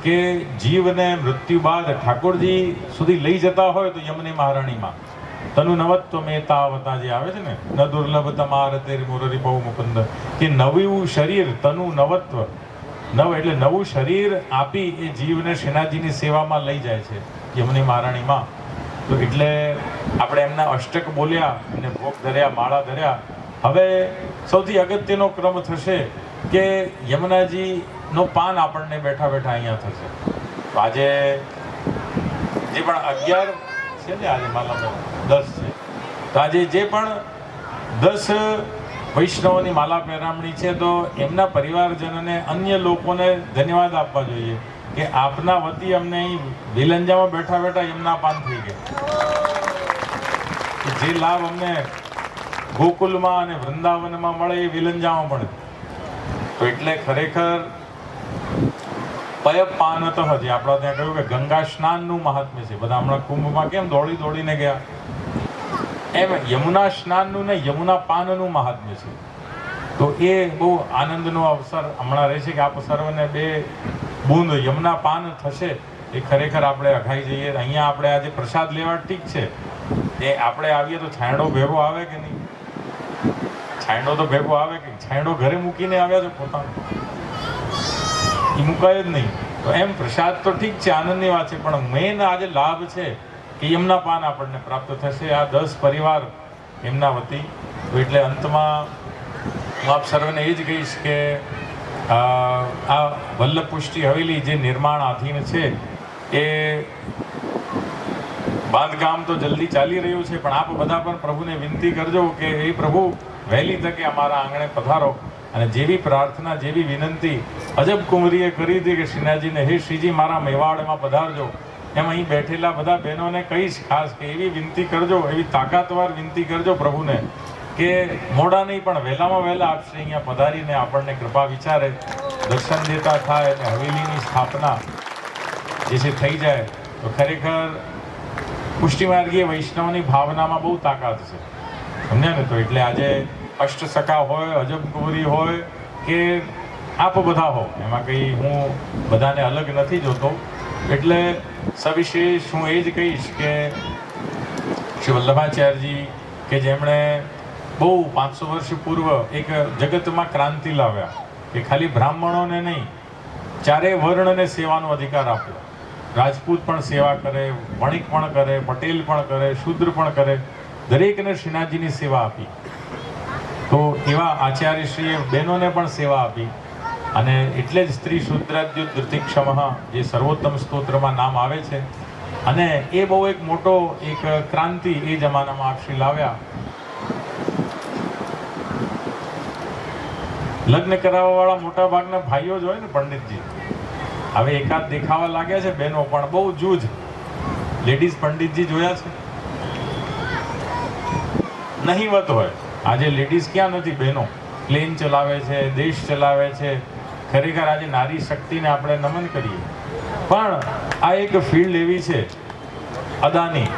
કે જીવને મૃત્યુ બાદ ઠાકોરજી સુધી લઈ જતા હોય તો યમની મહારાણીમાં તનુ નવત્વ મેતાવતા જે આવે છે ને, ન દુર્લભ તમાર તેરી મુરરી બહુ મુકુંદ, કે નવું શરીર, તનુ નવત્વ, નવ એટલે નવું શરીર આપી એ જીવને શ્રીનાથજીની સેવામાં લઈ જાય છે યમની મહારાણીમાં. તો એટલે આપણે એમના અષ્ટક બોલ્યા અને ભોગ ધર્યા, માળા ધર્યા. હવે સૌથી અગત્યનો ક્રમ થશે કે યમુનાજીનો પાન આપણને બેઠા બેઠા અહીંયા થશે. તો આજે જે પણ 11 છે ને, આજે માલા 10 છે, તો આજે જે પણ 10 વૈષ્ણવોની માલા પહેરામણી છે તો એમના પરિવારજનોને, અન્ય લોકોને ધન્યવાદ આપવા જોઈએ કે આપના વતી અમને અહીં વિલંજામાં બેઠા બેઠા એમના પાન થઈ ગયા. જે લાભ અમને ગોકુલમાં અને વૃંદાવનમાં મળે એ વિલંજામાં મળે. તો એટલે ખરેખર પયપ પાનત હજી આપણા ત્યાં કહ્યું કે ગંગા સ્નાનનું મહાત્મ્ય છે. બધા હમણાં કુંભમાં કેમ દોડી દોડીને ગયા, એમ યમુના સ્નાનનું ને યમુના પાનનું મહાત્મ્ય છે. તો એ બહુ આનંદનો અવસર હમણાં રહેશે કે આપ સર્વને 2 બૂંદ યમુના પાન થશે. એ ખરેખર આપણે અઘાઈ જઈએ. અહીંયા આપણે આજે પ્રસાદ લેવા ઠીક છે, એ આપણે આવીએ તો છાંયડો ભેગો આવે કે નહીં? છાંયડો તો ભેગો આવે કે? છાંયડો ઘરે મૂકીને આવ્યા છે પોતાનો, એ મુકાય જ નહીં. તો એમ પ્રસાદ તો ઠીક છે, આનંદની વાત છે, પણ મેન આજે લાભ છે કે યમુના પાન આપણને પ્રાપ્ત થશે આ 10 પરિવાર એમના વતી. તો એટલે અંતમાં હું આપ સર્વને એ જ કહીશ કે આ વલ્લભ પુષ્ટિ હવેલી જે નિર્માણાધીન છે એ બાંધકામ તો જલ્દી ચાલી રહ્યું છે, પણ આપ બધા પણ પ્રભુને વિનંતી કરજો કે એ પ્રભુ વહેલી તકે અમારા આંગણે પધારો. અને જેવી પ્રાર્થના, જેવી વિનંતી અજબ કુંવરીએ કરી હતી કે શ્રીનાથજીને, હે શ્રીજી મારા મેવાડમાં પધારજો, એમ અહીં બેઠેલા બધા બહેનોને કહીશ ખાસ કે એવી વિનંતી કરજો, એવી તાકાતવાર વિનંતી કરજો પ્રભુને કે મોડા નહીં પણ વહેલામાં વહેલા આપ શ્રી અહીંયા પધારીને આપણને કૃપા વિચારે, દર્શન દેતા થાય અને હવેલીની સ્થાપના જે છે થઈ જાય. તો ખરેખર પુષ્ટિમાર્ગીય વૈષ્ણવની ભાવનામાં બહુ તાકાત છે. સમજ્યા ને? તો એટલે આજે અષ્ટસખા હોય, અજબ કુંવરી હોય કે આપ બધા હો, એમાં કંઈ હું બધાને અલગ નથી જોતો. એટલે સવિશેષ હું એ જ કહીશ કે શ્રી વલ્લભાચાર્યજી કે જેમણે બહુ 500 વર્ષ પૂર્વ એક જગતમાં ક્રાંતિ લાવ્યા કે ખાલી બ્રાહ્મણોને નહીં, ચારે વર્ણને સેવાનો અધિકાર આપ્યો. રાજપૂત પણ સેવા કરે, વણિક પણ કરે, પટેલ પણ કરે, શૂદ્ર પણ કરે, દરેકને શ્રીનાથજીની સેવા આપી. તો એવા આચાર્યશ્રીએ બહેનોને પણ સેવા આપી. અને એટલે જ સ્ત્રી શુદ્રાદ્યુત ધૃતિક્ષમઃ જે સર્વોત્તમ સ્તોત્રમાં નામ આવે છે. અને એ બહુ એક મોટો એક ક્રાંતિ એ જમાનામાં આપ શ્રી લાવ્યા. લગ્ન કરાવવાવાળા મોટા ભાગના ભાઈઓ જ હોય ને પંડિતજી. હવે એકાદ દેખાવા લાગ્યા છે બહેનો, પણ બહુ જૂજ લેડીઝ પંડિતજી જોયા છે નહીવત હોય. આજે લેડીઝ ક્યાં નથી બહેનો, પ્લેન ચલાવે છે, દેશ ચલાવે છે. ખરેખર આજે નારી શક્તિને આપણે નમન કરીએ. પણ આ એક ફિલ્ડ એવી છે અદાની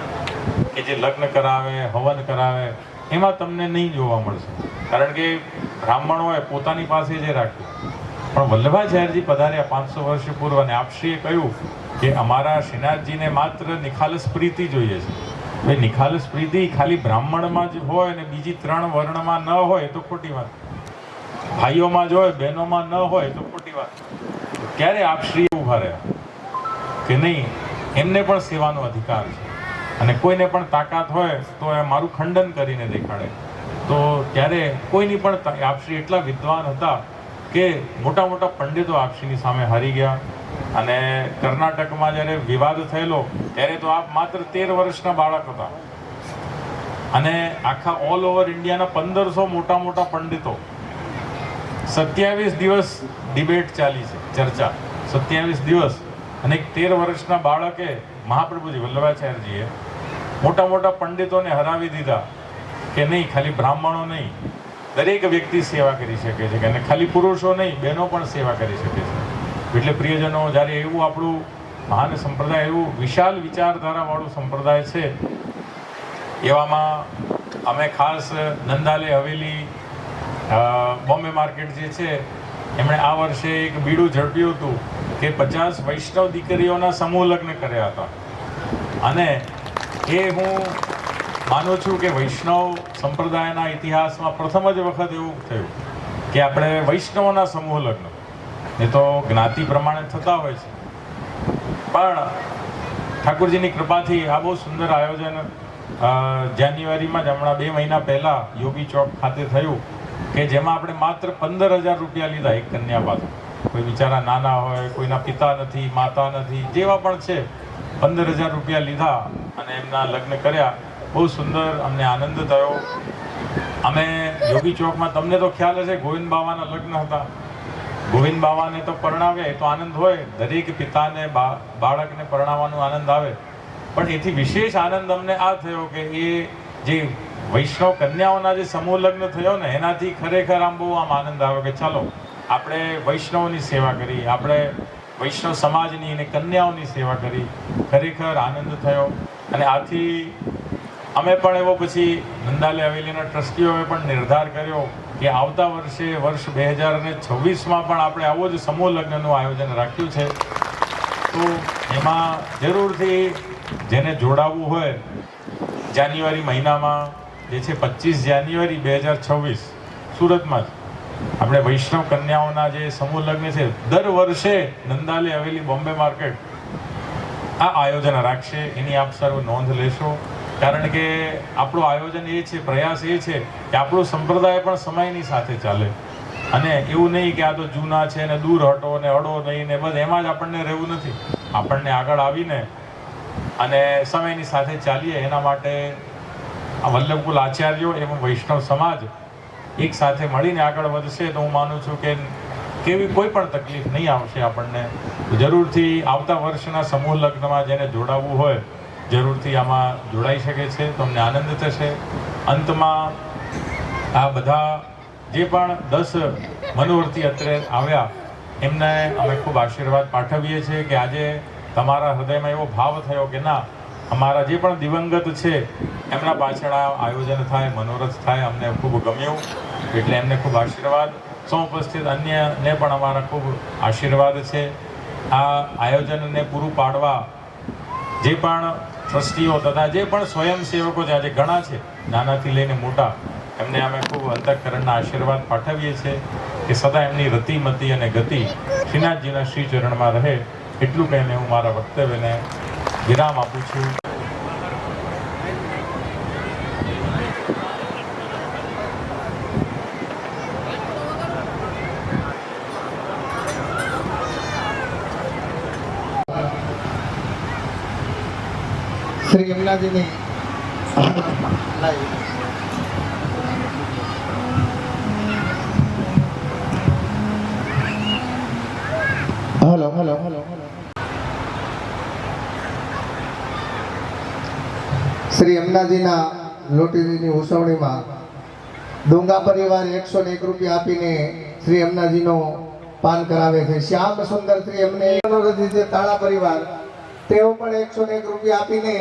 કે જે લગ્ન કરાવે, હવન કરાવે, એમાં તમને નહીં જોવા મળશે. કારણ કે બ્રાહ્મણોએ પોતાની પાસે જ રાખ્યું. પણ વલ્લભાચાર્યજી પધાર્યા 500 વર્ષ પૂર્વ, અને આપશ્રીએ કહ્યું કે અમારા શ્રીનાથજીને માત્ર નિખાલસ પ્રીતિ જોઈએ છે. એ નિખાલસ પ્રીતિ ખાલી બ્રાહ્મણમાં જ હોય ને બીજી 3 વર્ણમાં ન હોય તો ખોટી વાત. ભાઈઓમાં જ હોય, બહેનોમાં ન હોય તો ખોટી વાત. ત્યારે આપશ્રી ઉભા રહ્યા કે નહીં, એમને પણ સેવાનો અધિકાર છે, અને કોઈને પણ તાકાત હોય તો એ મારું ખંડન કરીને દેખાડે. તો ત્યારે કોઈની પણ આપશ્રી એટલા વિદ્વાન હતા કે મોટા મોટા પંડિતો આપશ્રીની સામે હારી ગયા. અને કર્ણાટકમાં જ્યારે વિવાદ થયેલો ત્યારે તો આપ માત્ર 13 વર્ષના બાળક હતા. અને આખા ઓલ ઓવર ઇન્ડિયાના 1500 મોટા મોટા પંડિતો, 27 દિવસ ડિબેટ ચાલી છે, ચર્ચા 27 દિવસ. અને એક 13 વર્ષના બાળકે મહાપ્રભુજી વલ્લભાચાર્યજીએ મોટા મોટા પંડિતોને હરાવી દીધા કે નહીં, ખાલી બ્રાહ્મણો નહીં, દરેક વ્યક્તિ સેવા કરી શકે છે, અને ખાલી પુરુષો નહીં, બહેનો પણ સેવા કરી શકે છે. એટલે પ્રિયજનો, જ્યારે એવું આપણું મહાન સંપ્રદાય, એવું વિશાળ વિચારધારાવાળું સંપ્રદાય છે, એવામાં અમે ખાસ નંદાલે હવેલી બોમ્બે માર્કેટ જે છે, એમણે આ વર્ષે એક બીડું ઝડપ્યું હતું કે 50 વૈષ્ણવ દીકરીઓના સમૂહ લગ્ન કર્યા હતા. અને એ હું માનું છું કે વૈષ્ણવ સંપ્રદાયના ઇતિહાસમાં પ્રથમ જ વખત એવું થયું કે આપણે વૈષ્ણવોના સમૂહ લગ્ન, એ તો જ્ઞાતિ પ્રમાણે થતા હોય છે, પણ ઠાકોરજીની કૃપાથી આ બહુ સુંદર આયોજન જાન્યુઆરીમાં જ હમણાં 2 મહિના પહેલા યોગી ચોક ખાતે થયું કે જેમાં આપણે માત્ર 15,000 રૂપિયા લીધા એક કન્યા પાસે. કોઈ બિચારા નાના હોય, કોઈના પિતા નથી, માતા નથી, જેવા પણ છે, 15,000 રૂપિયા લીધા અને એમના લગ્ન કર્યા. બહુ સુંદર, અમને આનંદ થયો. અમે યોગી ચોકમાં, તમને તો ખ્યાલ હશે, ગોવિંદ બાવાના લગ્ન હતા. ગોવિંદ બાવાને તો પરણાવે તો આનંદ હોય, દરેક પિતાને બાળકને પરણાવવાનો આનંદ આવે. પણ એથી વિશેષ આનંદ અમને આ થયો કે એ જે વૈષ્ણવ કન્યાઓના જે સમૂહ લગ્ન થયો ને, એનાથી ખરેખર આમ બહુ આનંદ આવ્યો કે ચાલો આપણે વૈષ્ણવની સેવા કરી, આપણે વૈષ્ણવ સમાજની અને કન્યાઓની સેવા કરી. ખરેખર આનંદ થયો. અને આથી અમે પણ એવો પછી નંદાલે હવેલીના ટ્રસ્ટીઓએ પણ નિર્ધાર કર્યો કે આવતા વર્ષે, વર્ષ 2026માં પણ આપણે આવો જ સમૂહ લગ્નનું આયોજન રાખ્યું છે. તો એમાં જરૂરથી જેને જોડાવવું હોય, જાન્યુઆરી મહિનામાં જે છે 25 જાન્યુઆરી 2026 સુરતમાં જ આપણે વૈષ્ણવ કન્યાઓના જે સમૂહ લગ્ન છે, દર વર્ષે નંદાલે હવેલી બોમ્બે માર્કેટ આ આયોજન રાખશે. એની આપ સર્વ નોંધ લેશો. કારણ કે આપણું આયોજન એ છે, પ્રયાસ એ છે કે આપણો સંપ્રદાય પણ સમયની સાથે ચાલે. અને એવું નહીં કે આ તો જૂના છે ને દૂર હટો ને અડો નહીં ને બસ એમાં જ આપણને રહેવું નથી. આપણને આગળ આવીને અને સમયની સાથે ચાલીએ, એના માટે આ વલ્લભકુલ આચાર્યો એવં વૈષ્ણવ સમાજ એક સાથે મળીને આગળ વધશે તો હું માનું છું કે કેવી કોઈ પણ તકલીફ નહીં આવશે આપણને. જરૂરથી આવતા વર્ષના સમૂહ લગ્નમાં જેને જોડાવવું હોય જરૂરથી આમાં જોડાઈ શકે છે. તમને આનંદ થશે. અંતમાં આ બધા જે પણ 10 મનોવર્તી અત્રે આવ્યા એમને અમે ખૂબ આશીર્વાદ પાઠવીએ છીએ કે આજે તમારા હૃદયમાં એવો ભાવ થયો કે ના, અમારા જે પણ દિવંગત છે એમના પાછળ આ આયોજન થાય, મનોરથ થાય, અમને ખૂબ ગમ્યું. એટલે એમને ખૂબ આશીર્વાદ. સૌ ઉપસ્થિત અન્યને પણ અમારા ખૂબ આશીર્વાદ છે. આ આયોજનને પૂરું પાડવા જે પણ ટ્રસ્ટીઓ તથા જે પણ સ્વયંસેવકો છે, આજે ઘણા છે, નાનાથી લઈને મોટા, એમને અમે ખૂબ અંતઃકરણના આશીર્વાદ પાઠવીએ છીએ કે સદા એમની રતિમતી અને ગતિ શ્રીનાથજીના શ્રી ચરણમાં રહે. એટલું કહીને હું મારા વક્તવ્યને વિરામ આપું છું. શ્રી યમુનાજીની હલો હલો હલો શ્રી યમુનાજીના લોટીની ઉજવણીમાં ડુંગા પરિવાર 101 રૂપિયા આપીને શ્રી યમુનાજીનો પાન કરાવે છે. શ્યામ સુંદર શ્રી યમુના જે તાળા પરિવાર તેઓ પણ 101 રૂપિયા આપીને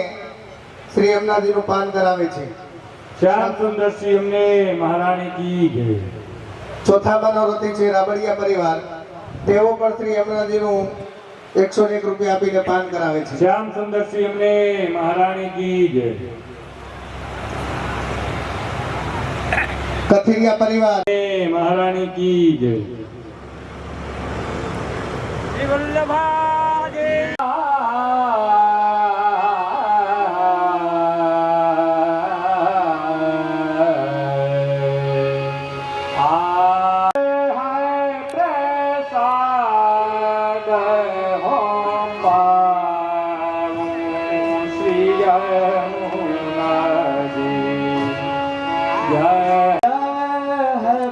શ્રી યમુનાજીનું પાન કરાવે છે. શ્યામ સુંદર શ્રી અમને મહારાણી કી જય. ચોથા મનોરથી છે રાબડિયા પરિવાર, તેઓ પણ શ્રી યમુનાજીનું 101 રૂપિયા આપીને પાન કરાવે છે. શ્યામ સુંદર શ્રી અમને મહારાણી કી જય. કથિરિયા પરિવાર મહારાણી કી જય.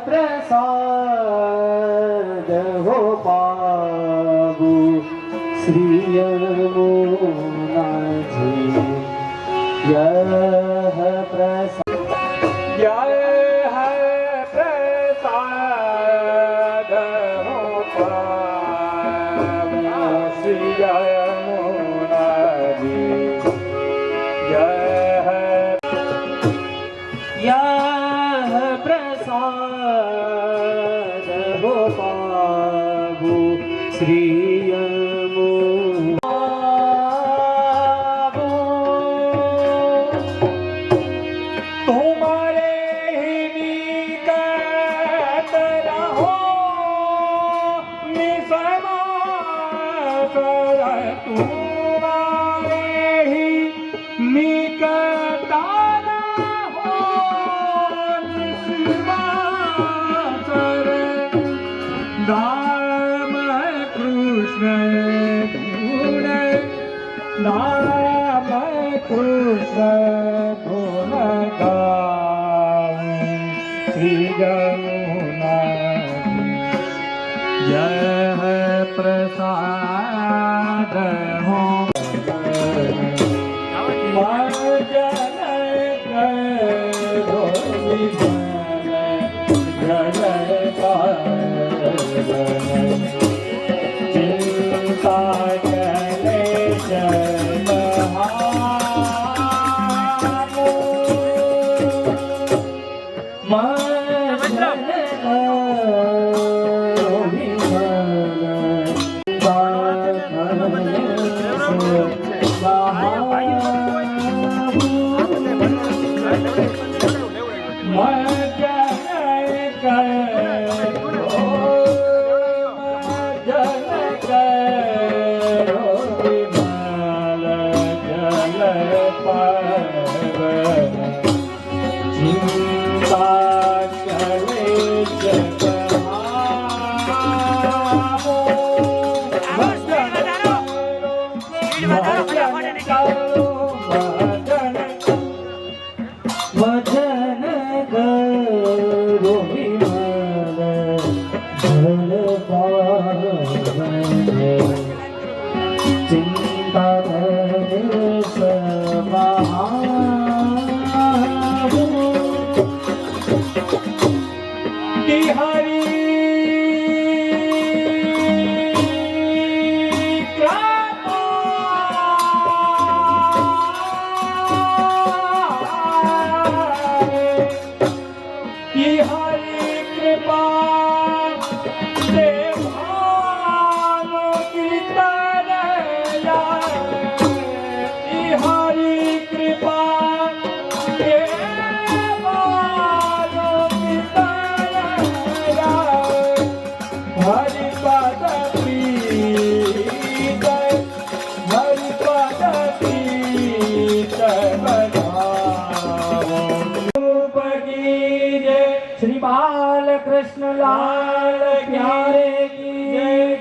પ્રસાદ હો બાબુ શ્રી યમુનાજી જય પ્રસાદ જય હે પ્રસાદ હો પાવન શ્રી યમુનાજી જય હે યહ પ્રસાદ હો બાબુ શ્રી तुम्हारे ही निकट रहो निसमासर तुम्हारे ही निकट रहो निसमासर दाम कृष्ण गुण नाम कृष्ण गुण गाऊं श्री यमुना जय है प्रसाद हो मन जन करो जय चिंता चले चल વચન કરો વિમલ જલ પાવન ચિંતા Hare श्री बाल कृष्ण लाल प्यारे की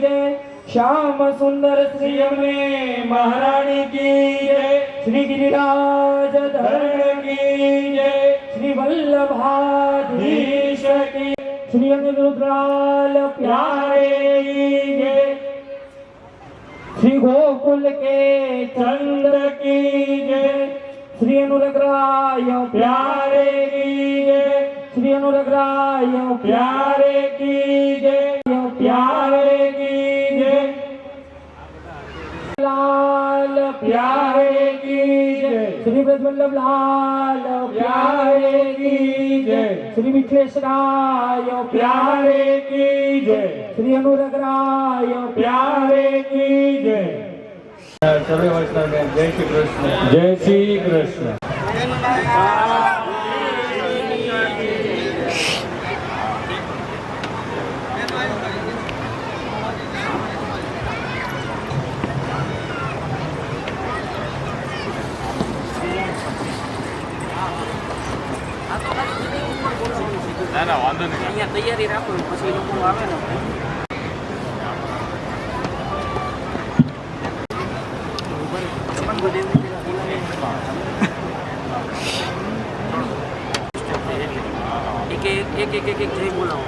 जय। श्याम सुंदर श्री यमुने महारानी की जय। श्री गिरिराज धरण की जय। श्री वल्लभाधीश की, श्री अनिरुद्राल प्यारे की जय। श्री गोकुल के चंद्र की जय। श्री अनुरग्राय प्यारे की जय। श्री अनुरग्राय प्यारे की जय। प्यारे की जय। लाल प्यारे की जय। श्री ब्रजवल्लभ लाल प्यारे की जय। श्री विश्वेश्वराय प्यारे की जय। श्री अनुरग्राय प्यारे की जय। સર્વે વૈષ્ણવને જય શ્રી કૃષ્ણ. જય શ્રી કૃષ્ણ. ના ના વાંધો નહીં. અહીંયા તૈયારી રાખો પછી લોકો આવે ને. એક જઈ બોલાવો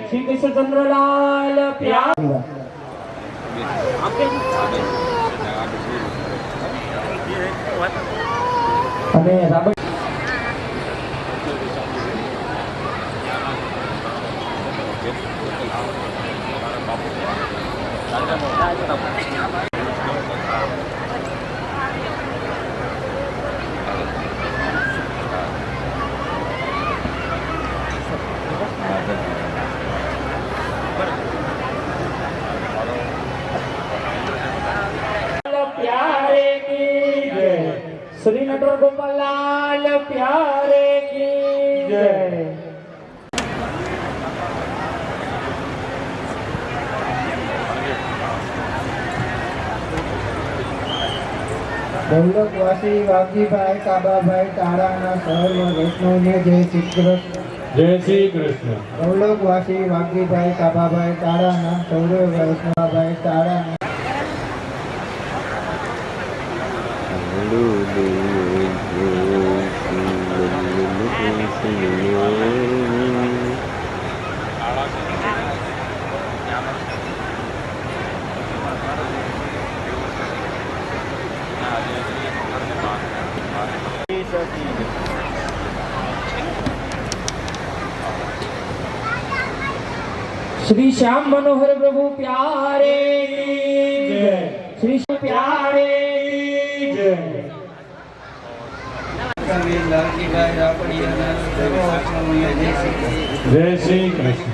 શ્રી કૃષ્ણચંદ્રલાલ પ્યારે અને રાબડી प्यारे की जय। श्री नटवर गोपाल लाल प्यारे की जय। દૌલતવાસી વાઘજીભાઈ કાબાભાઈ તારાના સર્વ વૈષ્ણવને જય શ્રી કૃષ્ણ. જય શ્રી કૃષ્ણ. દૌલતવાસી વાઘજીભાઈ કાબાભાઈ તારાના સર્વ વૈષ્ણવભાઈ તારાના श्री श्याम मनोहर प्रभु प्यारे की जय। श्री प्यारे की जय। જય શ્રી કૃષ્ણ.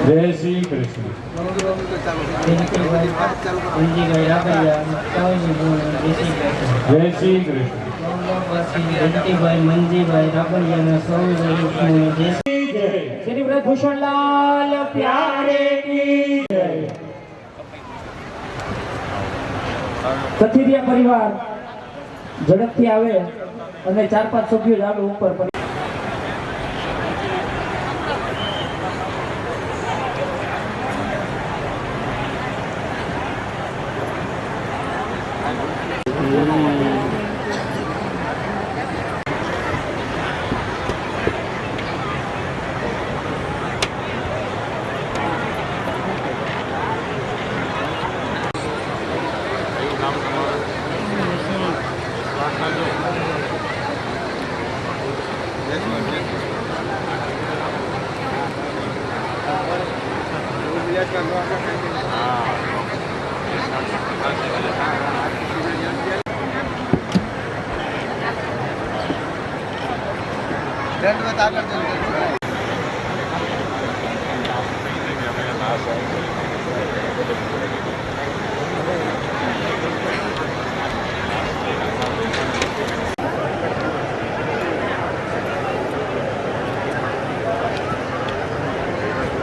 જય શ્રી કૃષ્ણ. જય શ્રી કૃષ્ણ. श्री ब्रजभूषण लाल प्यारे की जय। કથિરિયા પરિવાર ઝડપથી આવે અને 4-5 સભ્યો જ આવે ઉપર. દંડવત આગળ જવું.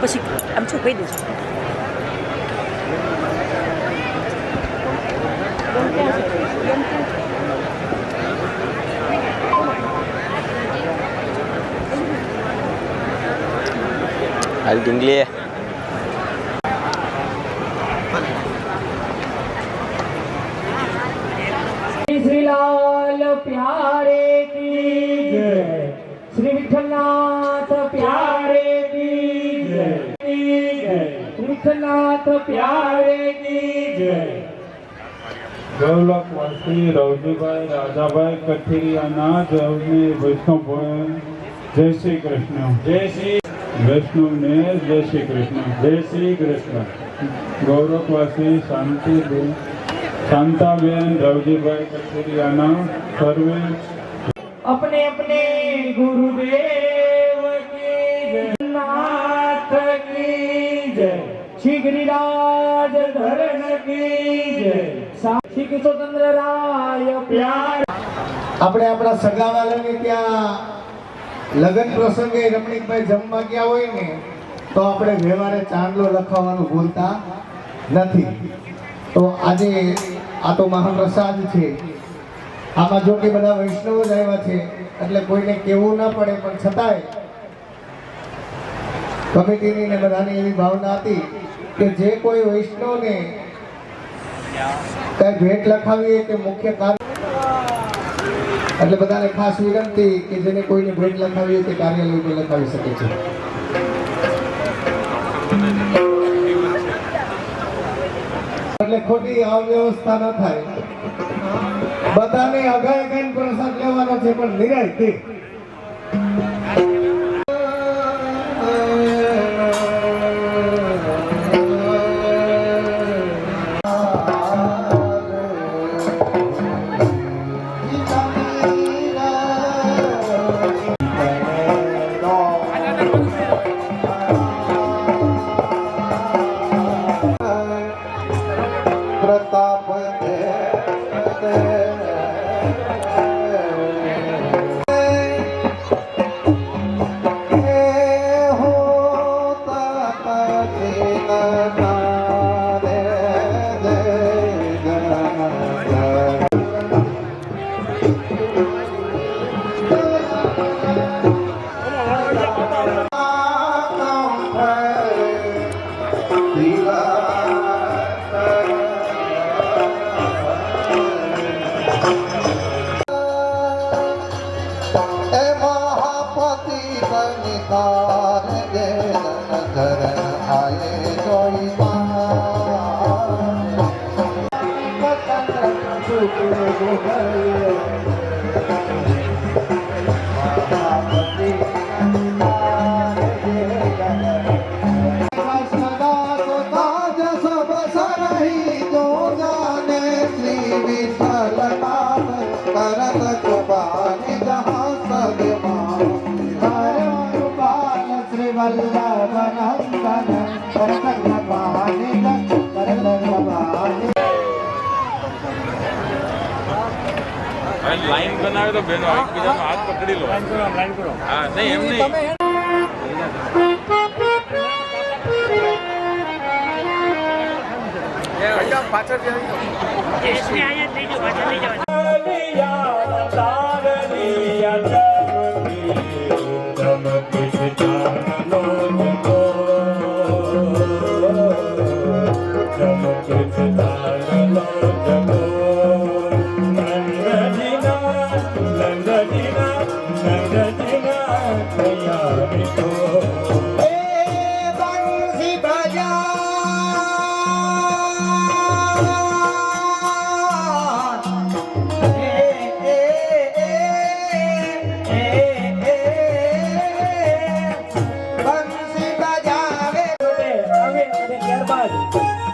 પછી આમ છું કહી દેજો. હાલ ઢીંગલી श्री लाल प्यारे की जय, श्री विठलनाथ प्यारे की जय, श्री विठलनाथ प्यारे की जय। ગૌલકવાસી રવજીભાઈ રાજાભાઈ કઠેરિયાના જવને વૈષ્ણવ જય શ્રી કૃષ્ણ, જય શ્રી વૈષ્ણવને જય શ્રી કૃષ્ણ, જય શ્રી કૃષ્ણ। ગૌરવવાસી શાંતિબેન શાંતાબેન રવજીભાઈ કઠેરિયાના સર્વે अपने अपने गुरुदेव की जय, नाथ की जय, श्री गिरिराज धरण की जय, श्री किशोरचंद्र राय प्यार। આપણે આપણા સગાવાલાને ત્યાં લગ્ન પ્રસંગે રમણીકભાઈ જમવા ગયા હોય ને તો આપણે વ્યવહારે ચાંદલો લખાવવાનું ભૂલતા નથી। તો આજે આ તો મહાપ્રસાદ છે, આમાં જો કે બધા વૈષ્ણવો જ આવ્યા છે એટલે કોઈને કહેવું ના પડે, પણ છતાંય કમિટીની ને બધાની એવી ભાવના હતી કે જે કોઈ વૈષ્ણવને કઈ ભેટ લખાવી હોય કે મુખ્ય કાર્ય, એટલે બધાને ખાસ વિનંતી કે જેને કોઈને ભેટ લખાવી હોય તે કાર્યાલય પર લખાવી શકે છે। એટલે ખોટી અવ્યવસ્થા ન થાય, બધાને અગાય પ્રસાદ લેવાનો છે પણ નિરાંતે। પ્રતાપ લાઈન બનાવે તો બેનો એકબીજાનો હાથ પકડી લો, લાઈન કરો, હા નહીં એમ નહીં। પાછળ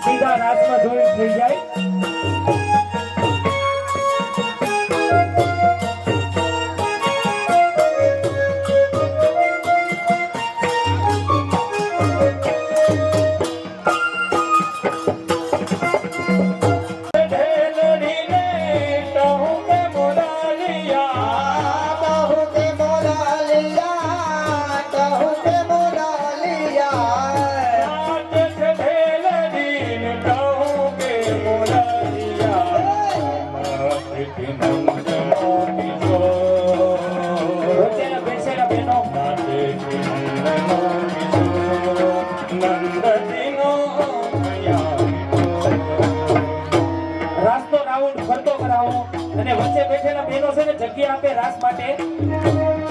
સીધા રાસમાં જોઈન થઈ જાય। મોલા અને વચ્ચે બેઠેલા બહેનો છે ને જગ્યા આપે રાસ માટે,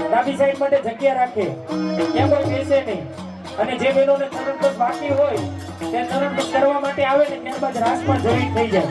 ડાબી સાઈડ માટે જગ્યા રાખે, ત્યાં કોઈ બેસે નહીં. અને જે બહેનોને ચરણસ્પર્શ બાકી હોય તે ચરણસ્પર્શ કરવા માટે આવે ને ત્યારબાદ રાસ પણ જોઈન્ટ થઈ જાય.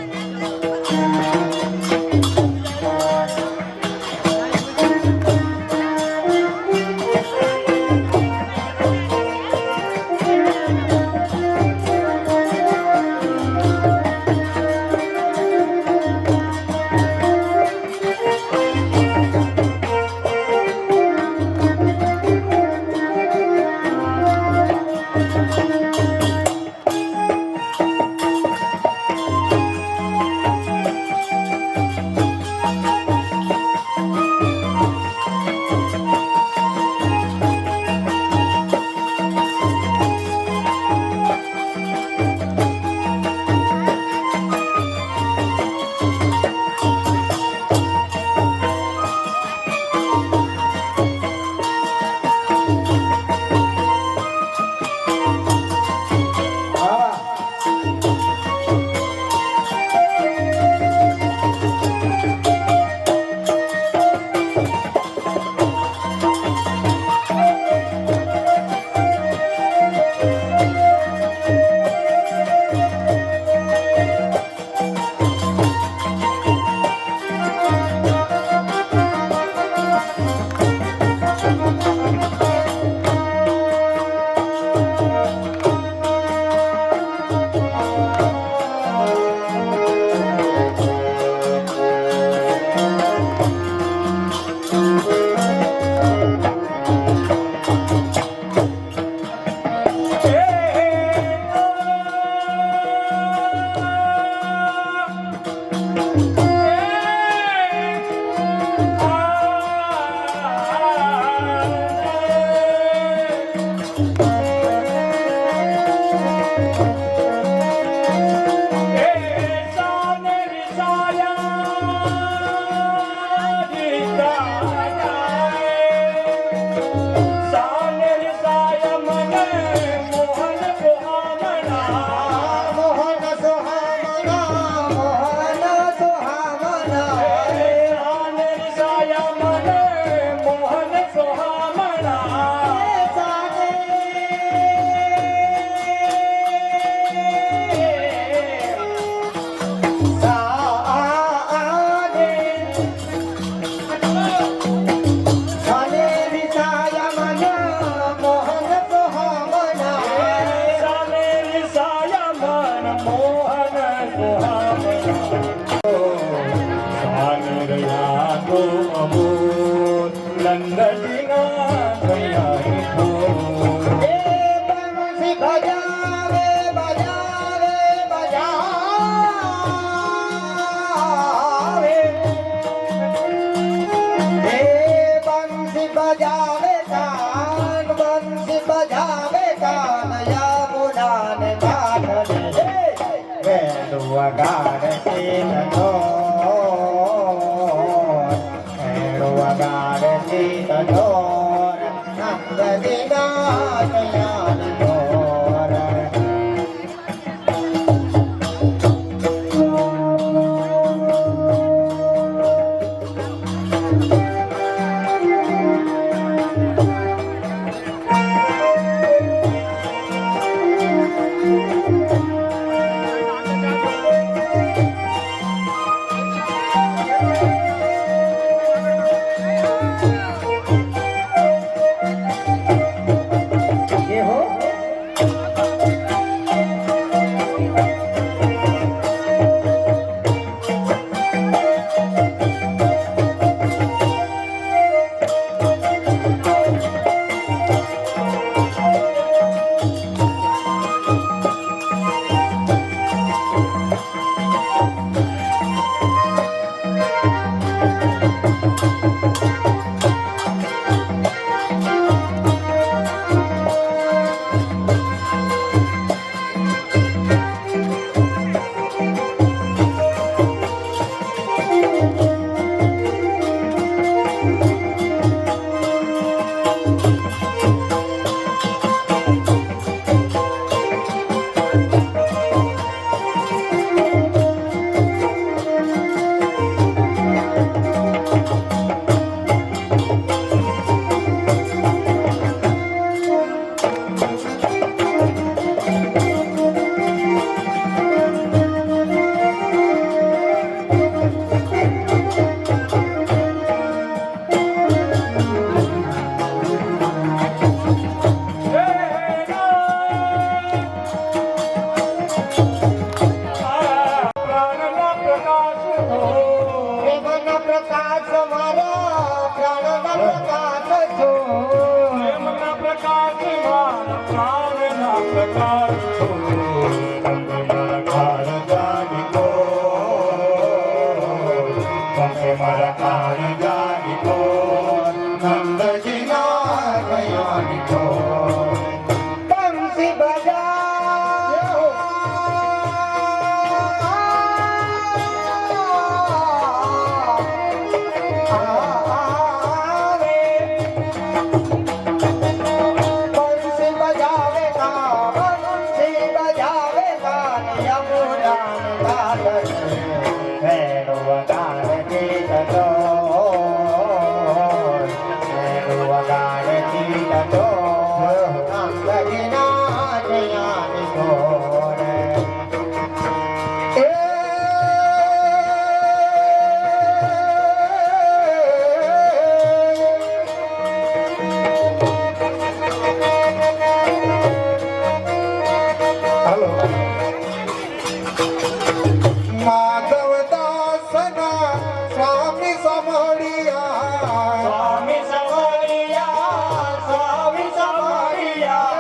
માધવદાસના સ્વામી સમળિયા સ્વામી સમરિયા સ્વામી સમરિયા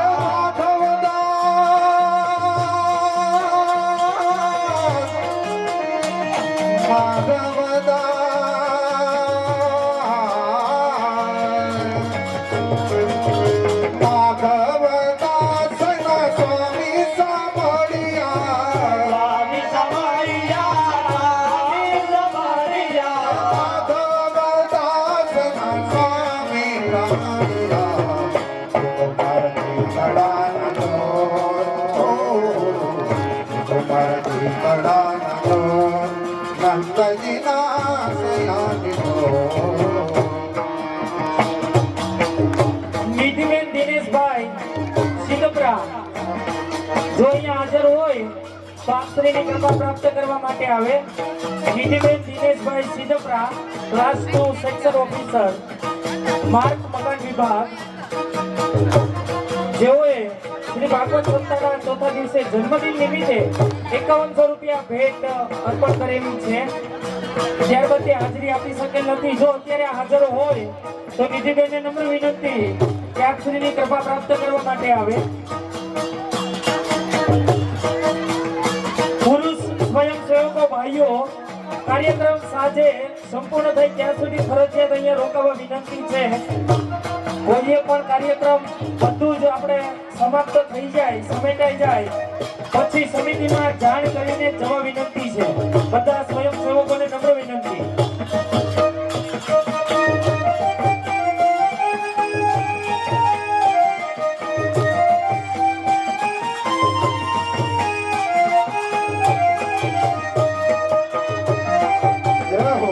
માધવદાસના સ્વામી સમળિયા સ્વામી સમરિયા માધવદાસના સ્વામી સમળિયા કુમારજી કડાનનો કુમારજી કડાનનો નંદજીના સયાનનો નિધિબેન દિનેશભાઈ સિદ્ધપુરા જો અહીંયા હાજર હોય તો આપ શ્રીની કૃપા પ્રાપ્ત કરવા માટે આવે. નિધિબેન દિનેશભાઈ સિદ્ધપુરા ક્લાસ 2 સેક્શન ઓફિસર માર્ગ મકાન વિભાગ જેઓએ શ્રી ભાગવત સપ્તાહના ચોથા દિવસે જન્મદિન નિમિત્તે 5100 રૂપિયા ભેટ અર્પણ કરેલી છે. ત્યારબાદ તે હાજરી આપી શકેલ નથી. જો અત્યારે હાજર હોય તો નિધિબેનને નમ્ર વિનંતી કે આપ શ્રીની કૃપા પ્રાપ્ત કરવા માટે આવે. પુરુષ સ્વયંસેવકો ભાઈઓ કાર્યક્રમ સાંજે સંપૂર્ણ થાય ત્યાં સુધી ફરજિયાત અહીંયા રોકાવા વિનંતી છે. કોઈએ પણ કાર્યક્રમ બધું જ આપણે સમાપ્ત થઈ જાય સમેટાઈ જાય પછી સમિતિમાં જાણ કરીને જવા વિનંતી છે. બધા સ્વયંસેવકોને નમ્ર વિનંતી. જય હો.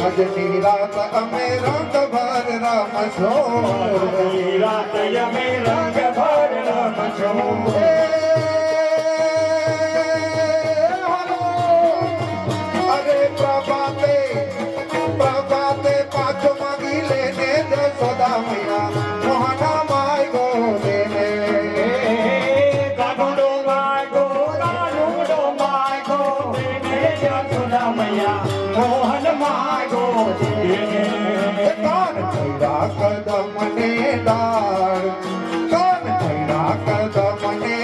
આજની રાત અમે રંગ ભર રમશો રાત અમે રંગ ભર રમશો. અરે પ્રભાતે પ્રભાતે પાછો માગી લેને જશોદા મૈયા મોહના માય ગો દેને કાનુડો માગો દેને જશોદા મૈયા મોહન માગો દેને. કાન થયા કદમ ને દાળ કાન થયા કદમ ને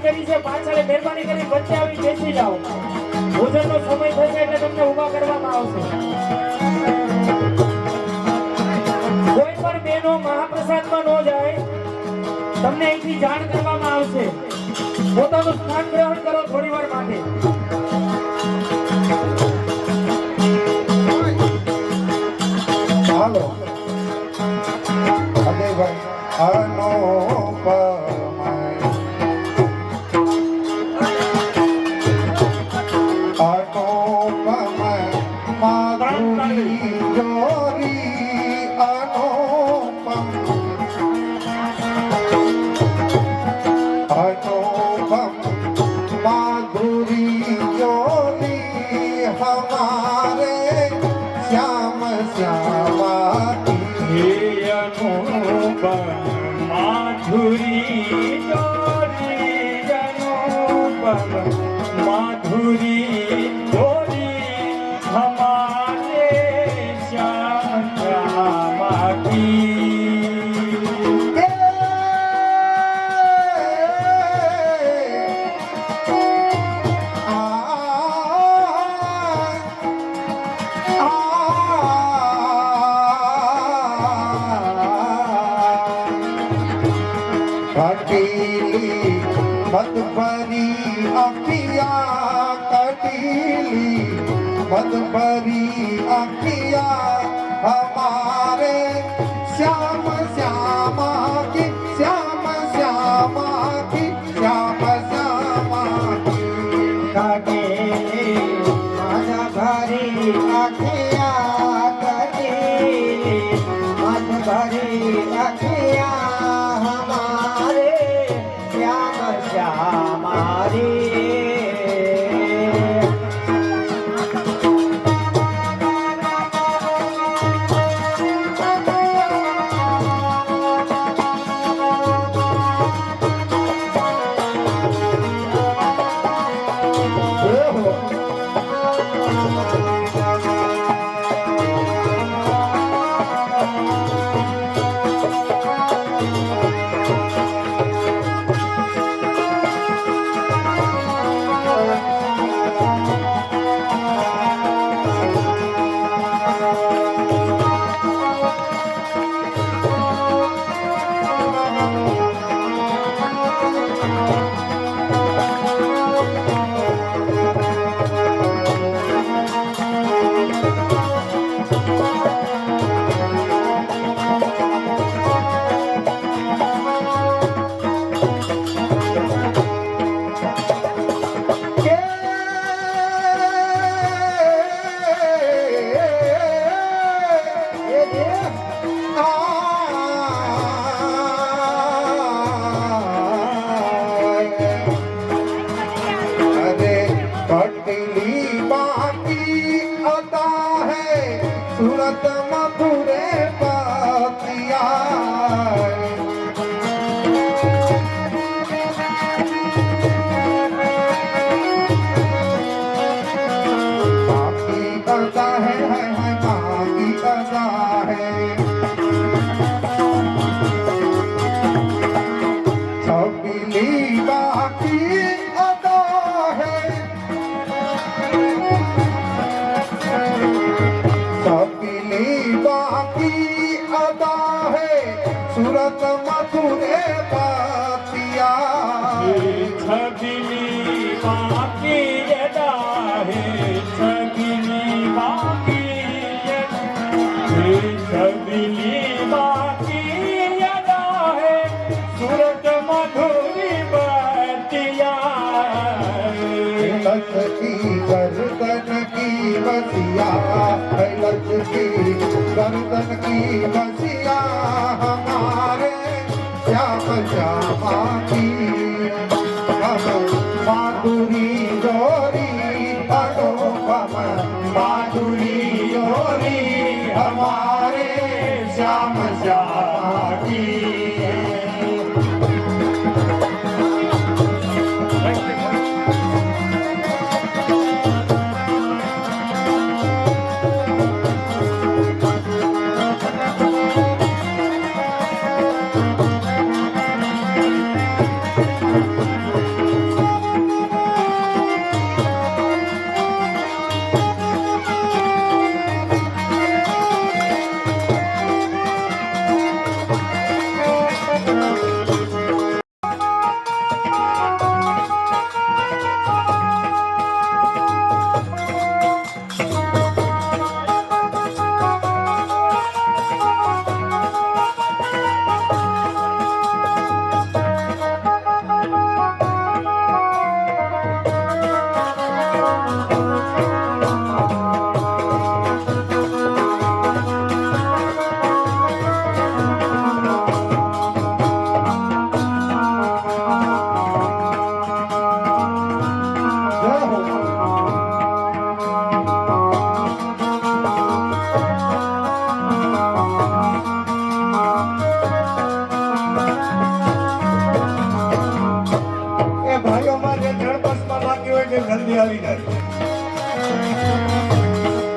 કરી છે પાછળ મહેરબાની કરી વચ્ચે આવી બેસી જાઓ. ભોજનનો સમય થશે એટલે તમને ઊભા કરવામાં આવશે. કોઈ પણ બહેનો મહાપ્રસાદમાં ન જાય તમને અહીંથી જાણ કરવામાં આવશે. પોતાનું સ્થાન ગ્રહણ કરો થોડી વાર માટે. હાલો અજયભાઈ માધુરી જોરી અનુપમ माधुरी जोरी हमारे श्याम श्यामा की अनुपम माधुरी जोरी अनुपम माधुरी जोरी हमारे श्याम श्यामा की कटीली मत भरी अखियाँ कटीली मत भरी अखियाँ हमारे श्याम श्यामा की श्याम श्यामा की श्याम श्यामा की कटीली मत भरी अखियाँ कटीली मत भरी अखियाँ सूरत मधुरे पातिया बाकी करता है बाकी करता है सबकी बाकी अदा है बाकी अदा है सूरत मधुरे पातिया छबिली बाकी अदा है छबिली बाकी छबिली बाकी अदा है सूरत मधुरी पातिया की गर्दन की बसिया की गर्दन की बसिया हमारे श्याम श्यामा की माधुरी जोरी अनुपम माधुरी जोरी हमारे श्याम श्यामा की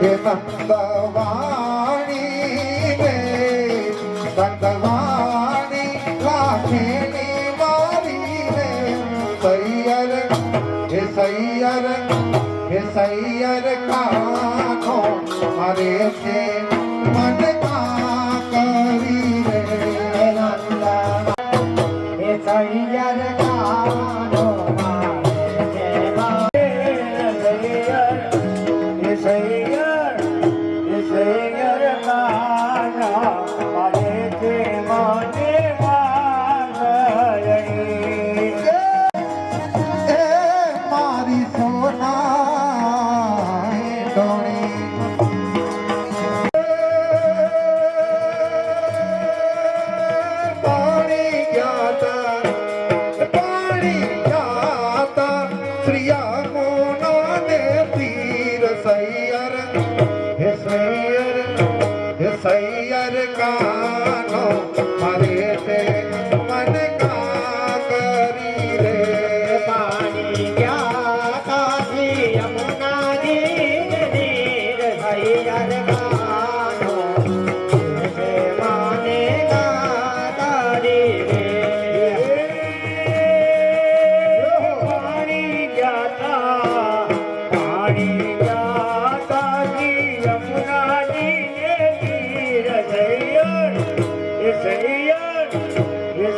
હે નંદવાણી રે નંદવાણી લાખેની મારી રે સૈયર હે સૈયર હે સૈયર કાનો મારે છે મન કા કરી રે નંદા હે સૈયર કાનો મારે છે મારી સોના ડોળી પાણી ગયા શ્રીયા મોના ને પીર સૈયર હે સૈયર હે સૈયર કાનો મારે તે મન કા કરી રે પાણી ગયા કાશી યમુના નીર સૈયર કાનો હે માને કા કરી રે પાણી ગયા યમુના નીર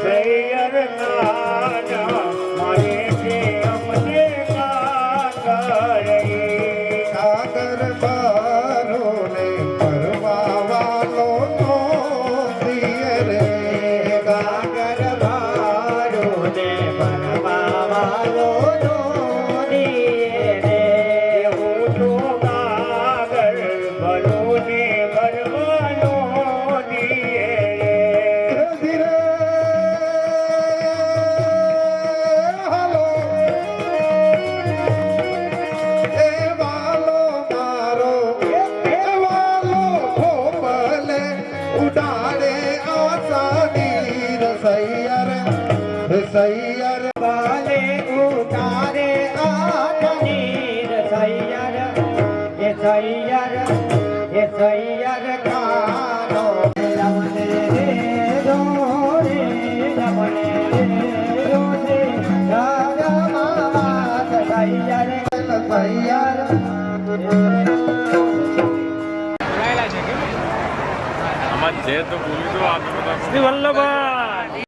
સૈયર કાના મારે છે અમને કાગર બારો ને પરવાવાનો નો દિયે રે કાગર બારો ને પરવાવાનો નો દિયે રે હું તો કાગર બનો ને ભરવાનો દિયે ધીરે હાલો એ વાલો મારો એ વાલો ખોપલે ઉડાડે આસાની સૈયર સૈયર વાલે ઉતારે આસાની સૈયર એ સૈયર કાનો રમણે રે દોરે રમણે રે દોરે રાજા મામા સૈયર સૈયર આમાં જે તો બોલી દો આ તો બધા શ્રી વલ્લભા